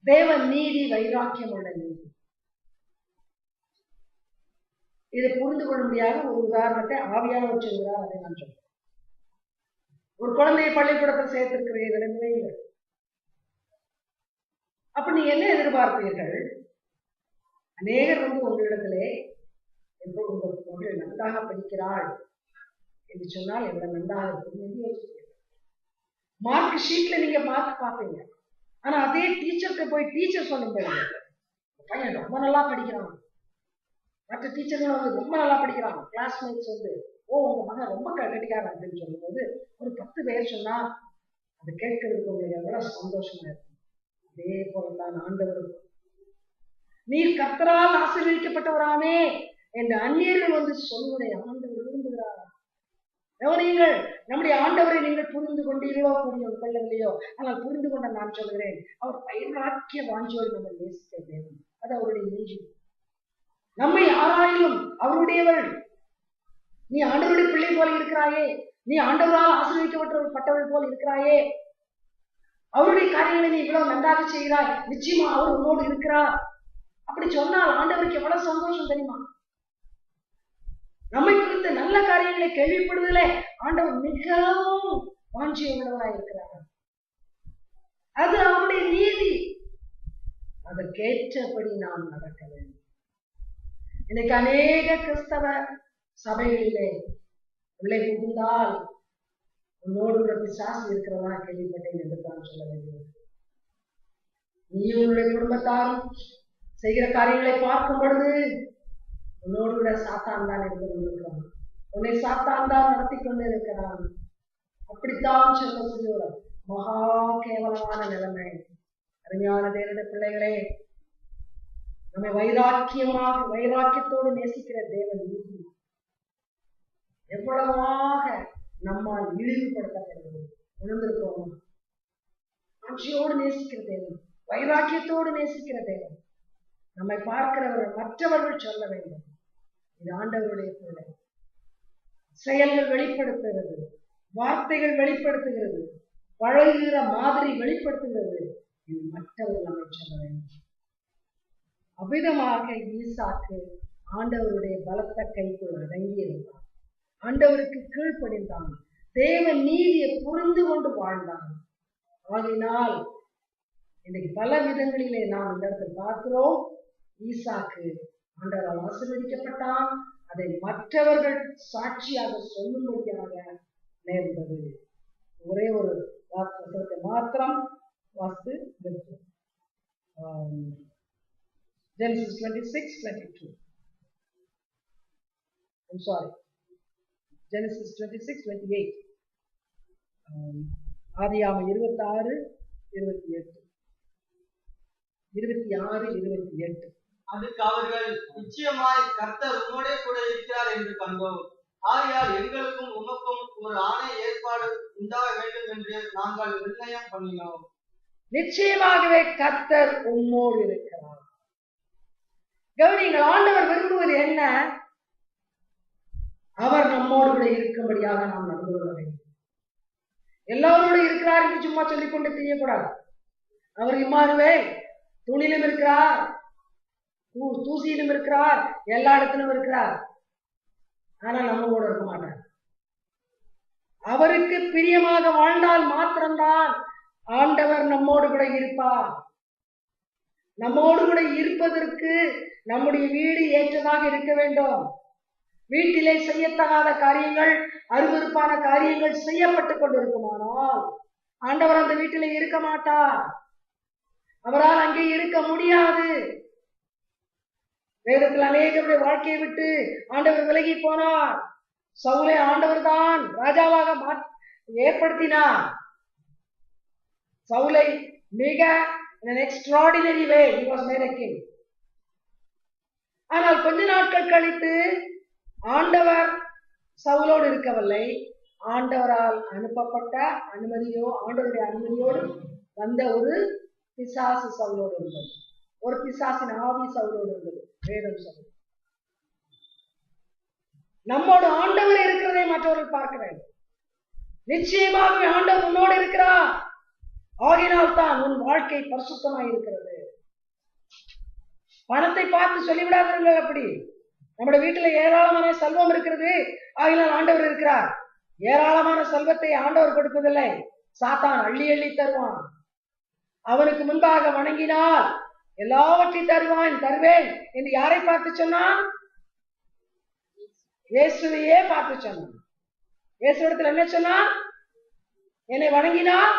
தேவன் நீதி, வைராக்கியம் உள்ள நீதி. இதை புரிந்து கொள்ள முடியாத ஒரு உதாரணத்தை ஆவியானவர் சொல்கிறார். அதை நான் சொல்றேன். ஒரு குழந்தையை பள்ளிக்கூடத்தில் சேர்த்திருக்கிறீர்கள். அப்ப நீங்க என்ன எதிர்பார்ப்பீர்கள்? அநேகர் உங்களிடத்திலே உங்கள் நன்றாக படிக்கிறாள் என்று சொன்னால் எவ்வளவு நன்றாக இருக்கும் என்று யோசிப்பீர்கள். மார்க் ஷீட்ல நீங்க மார்க் பார்ப்பீங்க. ஆனா அதே டீச்சர்கிட்ட போய் டீச்சர் சொல்லுங்க, பையன் ரொம்ப நல்லா படிக்கிறான், மற்ற டீச்சர்கள் ரொம்ப நல்லா படிக்கிறான், கிளாஸ்மேட்ஸ் உங்க மகன் ரொம்ப கட்டிக்காரன் அப்படின்னு சொல்லும்போது ஒரு 10 பேர் சொன்னா அது கேட்கறதுக்கு உங்களுக்கு எவ்வளவு சந்தோஷமா இருக்கும். அதே போலதான் ஆண்டவர், நீர் கர்த்தரால் ஆசீர்வதிக்கப்பட்டவராமே என்று அந்நியர்கள் சொல்வதை ஆண்டவர் விரும்புகிறார். கவனியுங்கள், நம்முடைய ஆண்டவரை நீங்கள் புரிந்து கொண்டீர்களோ கொள்ளவில்லையோ, ஆனால் புரிந்து கொண்ட நான் சொல்கிறேன், அவர் வைராக்கிய வாஞ்சோடு நம்ம நேசிக்க வேண்டும். அது அவருடைய நீதி. நம்மை யாராயிலும் அவருடையவள், நீ ஆண்டவருடைய பிள்ளை போல இருக்கிறாயே, நீ ஆண்டவரால் ஆசீர்வதிக்கப்பட்டவள் போல் இருக்கிறாயே, அவருடைய காரியங்களை நீ இவ்வளவு நன்றாக செய்கிறாய், நிச்சயமா அவர் உன்னோடு இருக்கிறார் அப்படி சொன்னால் ஆண்டவருக்கு எவ்வளவு சந்தோஷம் தெரியுமா? நம்மை குறித்த நல்ல காரியங்களை கேள்விப்படுவதிலே ஆண்டவர் மிகவும் வாஞ்சியுள்ளவராய் இருக்கிறார். அது அவருடைய நீதி. அதற்கேற்றபடி நாம் நடக்க வேண்டும். இன்னைக்கு அநேக கிறிஸ்தவ சபைகளிலே உள்ளே புகுந்தால் உன்னோடு கூட பிசாசு இருக்கிறதா கேள்விப்பட்டேன் என்று தான் சொல்ல வேண்டும். நீ உன்னுடைய குடும்பத்தாரும் செய்கிற காரியங்களை பார்க்கும் பொழுது உன்னோடு கூட சாத்தான் தான் இருந்து கொண்டிருக்கிறான், உன்னை சாத்தான் தான் நடத்தி கொண்டு இருக்கிறான். அப்படித்தான் சொல்லக்கூடிய ஒரு மகா கேவலமான நிலைமை. அருமையான தேவனுடைய பிள்ளைகளே, நம்மை வைராக்கியத்தோடு நேசிக்கிற தேவன் எவ்வளவாக நம்மால் இழிவுபடுத்தப்படுகிறது உணர்ந்திருக்கிறோமா? ஆட்சியோடு நேசிக்கிற தேவன், வைராக்கியத்தோடு நேசிக்கிற தேவன். நம்மை பார்க்கிறவர்கள் மற்றவர்கள் சொல்ல வேண்டும், இது ஆண்டவருடைய பிள்ளை. செயல்கள் வெளிப்படுத்துகிறது, வார்த்தைகள் வெளிப்படுத்துகிறது, பழகுகிற மாதிரி வெளிப்படுத்துகிறது. மற்றவர்கள் அமைச்சர் வேண்டும். அவ்விதமாக ஈசாக்கு ஆண்டவருடைய பலத்த கைக்குள் அடங்கி இருந்தான். ஆண்டவருக்கு கீழ்ப்படிந்தான். தேவ நீதியை புரிந்து கொண்டு வாழ்ந்தான். ஆகினால் இன்னைக்கு பல விதங்களிலே நாம் இந்த இடத்தில் பார்க்கிறோம். ஈசாக்கு ஆண்டவரால் ஆசீர்வதிக்கப்பட்டான். அதை மற்றவர்கள் சாட்சியாக சொல்லும்படியாக நேர்ந்தது. ஒரே ஒரு வார்த்தை மாத்திரம் வாசித்து Genesis 26:22. I'm sorry. Genesis 26:28. ஆதியாகமம் 26:28. 26:28. அதுக்கு அவர்கள், நிச்சயமாய் கர்த்தர் உம்மோடே கூட இருக்கிறார் என்று கண்டோம். ஆகையால் எங்களுக்கும் உமக்கும் ஒரு ஆணை ஏற்பாடு உண்டாக வேண்டும் என்று நாங்கள் நிர்ணயம் பண்ணினோம். நிச்சயமாகவே கர்த்தர் உம்மோடு இருக்கிறார். கவனிங்கள், ஆண்டவர் விரும்புவது என்ன? அவர் நம்மோடு கூட இருக்கும்படியாக நாம் நடந்து கொள்ள வேண்டும். எல்லாரோடு இருக்கிறார் என்று சும்மா சொல்லிக்கொண்டு தெரியக்கூடாது. அவர் இம்மானுவேல், தூணிலும் இருக்கிறார், தூசியிலும் இருக்கிறார், எல்லா இடத்திலும் இருக்கிறார். ஆனால் நம்ம கூட இருக்க மாட்டார். அவருக்கு பிரியமாக வாழ்ந்தால் மாத்திரம்தான் ஆண்டவர் நம்மோடு கூட இருப்பார். நம்மோடு கூட இருப்பதற்கு நம்முடைய வீடு ஏற்றதாக இருக்க வேண்டும். வீட்டிலே செய்யத்தகாத காரியங்கள், அருவருப்பான காரியங்கள் செய்யப்பட்டு கொண்டிருக்குமானால் ஆண்டவர் அந்த வீட்டிலே இருக்க மாட்டார். அவரால் அங்கே இருக்க முடியாது. வேதத்தில் அநேகருடைய வாழ்க்கையை விட்டு ஆண்டவர் விலகி போனார். சவுலை ஆண்டவர் தான் ராஜாவாக ஏற்படுத்தினார். சவுலை மிக in an extraordinary way he was made a king. ஆனால் கொஞ்ச நாட்கள் கழித்து ஆண்டவர் சவுலோடு இருக்கவில்லை. ஆண்டவரால் அனுப்பப்பட்ட ஆண்டவருடைய அனுமதியோடு வந்த ஒரு பிசாசு சவுலோடு இருந்தது. ஒரு பிசாசின் ஆவி சவுலோடு இருந்தது. வேதம் சொல்லுது. நம்மோடு ஆண்டவர் இருக்கிறதை மற்றவர்கள் பார்க்க வேண்டும். நிச்சயமாக ஆண்டவர் உன்னோடு இருக்கிறார். ஆகினால் தான் உன் வாழ்க்கை பரிசுத்தமாய் இருக்கிறது. பணத்தை பார்த்து சொல்லிவிடாதீர்கள். அப்படி நம்முடைய வீட்டுல ஏராளமான செல்வம் இருக்கிறது, ஆகினால் ஆண்டவர் இருக்கிறார். ஏராளமான செல்வத்தை ஆண்டவர் கொடுப்பதில்லை, சாத்தான் அள்ளி அள்ளி தருவான். அவனுக்கு முன்பாக வணங்கினால் எல்லாவற்றையும் தருவேன் என்று யாரை பார்த்து சொன்னான்? இயேசுவையே பார்த்து சொன்னான். இயேசுவிடத்தில் என்ன சொன்னான்? என்னை வணங்கினால்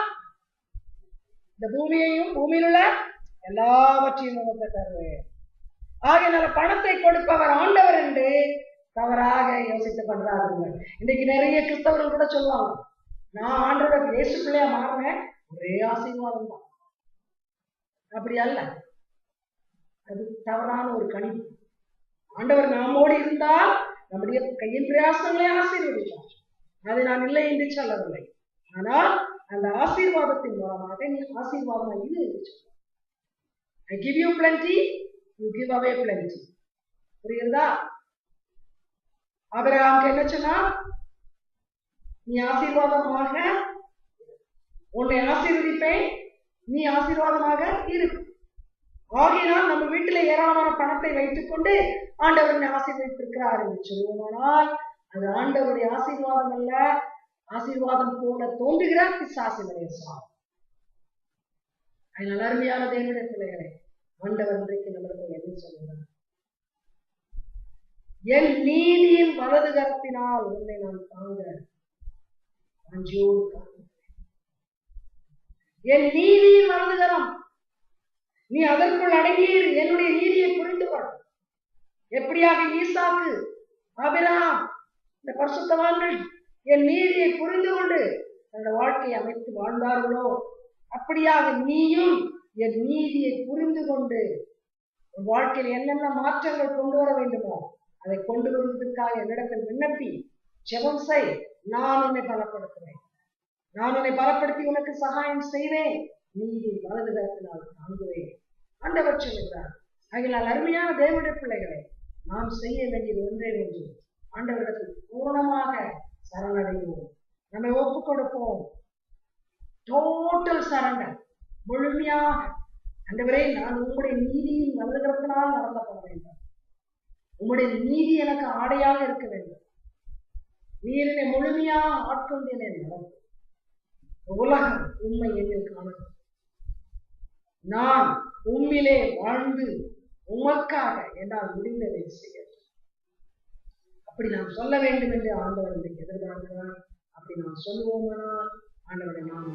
இந்த பூமியையும் பூமியில் உள்ள எல்லாவற்றையும் உமக்கு தருவேன். ஆகையினால பணத்தை கொடுப்பவர் ஆண்டவர் என்று தவறாக யோசித்துக் கொண்டார்கள். இன்னைக்கு நிறைய கிறிஸ்தவர்கள் கூட சொல்லுவாங்க, நான் ஆண்டவரோட இயேசு பிள்ளையா மாறினேன், ஒரே ஆசீர்வாதம் தான். அப்படி அல்ல, அது தவறான ஒரு கணிப்பு. ஆண்டவர் நாமோடு இருந்தால் நம்முடைய கையின் பிரயாசங்களை ஆசீர்வதிப்பார். அதை நான் இல்லை என்று சொல்லவில்லை. ஆனால் அந்த ஆசீர்வாதத்தின் மூலமாக நீ ஆசீர்வாதம் இது என்று சொல்ல. I give you plenty, you give away plenty. புரியுதா? ஆபிரகாமுக்கு என்ன சொன்னா? நீ ஆசீர்வாதமாக, உன்னை ஆசீர்வதிப்பேன், நீ ஆசீர்வாதமாக இரு. ஆகினால் நம்ம வீட்டில ஏராளமான பணத்தை வைத்துக் கொண்டு ஆண்டவரை ஆசீர்வதித்திருக்கிறார் என்று சொல்லுவோமானால் அது ஆண்டவருடைய ஆசீர்வாதம் அல்ல, ஆசீர்வாதம் போல தோன்றுகிற பிசாசுடைய சாபம். அதனால் அருமையான தேவனுடைய பிள்ளைகளை, ஆண்டவர் இன்றைக்கு நம்மளுக்கு என்ன சொல்லுகிறார்? என் நீதியின் வலது கரத்தினால் உன்னை நான் தாங்க அஞ்சோடு. என் நீதியின் வலது கரம், நீ அதற்குள் அடங்கியிரு. என்னுடைய நீதியை புரிந்து கொள். எப்படியாக ஈசாக்கு, ஆபிரகாம், இந்த பரிசுத்தவான்கள் என் நீதியை புரிந்து கொண்டு தன்னுடைய வாழ்க்கையை அமைத்து வாழ்ந்தார்களோ, அப்படியாக நீயும் என் நீதியை புரிந்து கொண்டு உன் வாழ்க்கையில் என்னென்ன மாற்றங்கள் கொண்டு வர வேண்டுமோ அதை கொண்டு வருவதற்காக என்னிடத்தில் விண்ணப்பி ஜெபம் செய். நான் உன்னை பலப்படுத்துவேன். நான் உன்னை பலப்படுத்தி உனக்கு சகாயம் செய்வேன். நீதி வலது கரத்தினால் தாங்குவேன் ஆண்டவர் சொல்லுகிறார். ஆகையால் அருமையான தேவனுடைய பிள்ளைகளை, நாம் செய்ய வேண்டியது ஒன்றே ஒன்று, ஆண்டவரிடத்தில் பூரணமாக சரணடைவோம். நம்மை ஒப்பு கொடுப்போம். டோட்டல் சரண்டர், முழுமையாக. ஆண்டவரே, நான் உங்களுடைய நீதியின் வலதுகரத்தினால் நடத்தப்பட வேண்டும். உங்களுடைய நீதி எனக்கு ஆடையாக இருக்க வேண்டும். நீர் என்னை முழுமையாக ஆட்கொண்டு என்னை நடக்கும். உலகம் உண்மை என்னில் காணும். நான் உம்மிலே வாழ்ந்து உமக்காக என்னால் முடிந்ததை செய்ய. அப்படி நாம் சொல்ல வேண்டும் என்று ஆண்டவர் எதிர்பார்க்கிறார். அப்படி நாம் சொல்லுவோமானால் ஆண்டவரை நாம்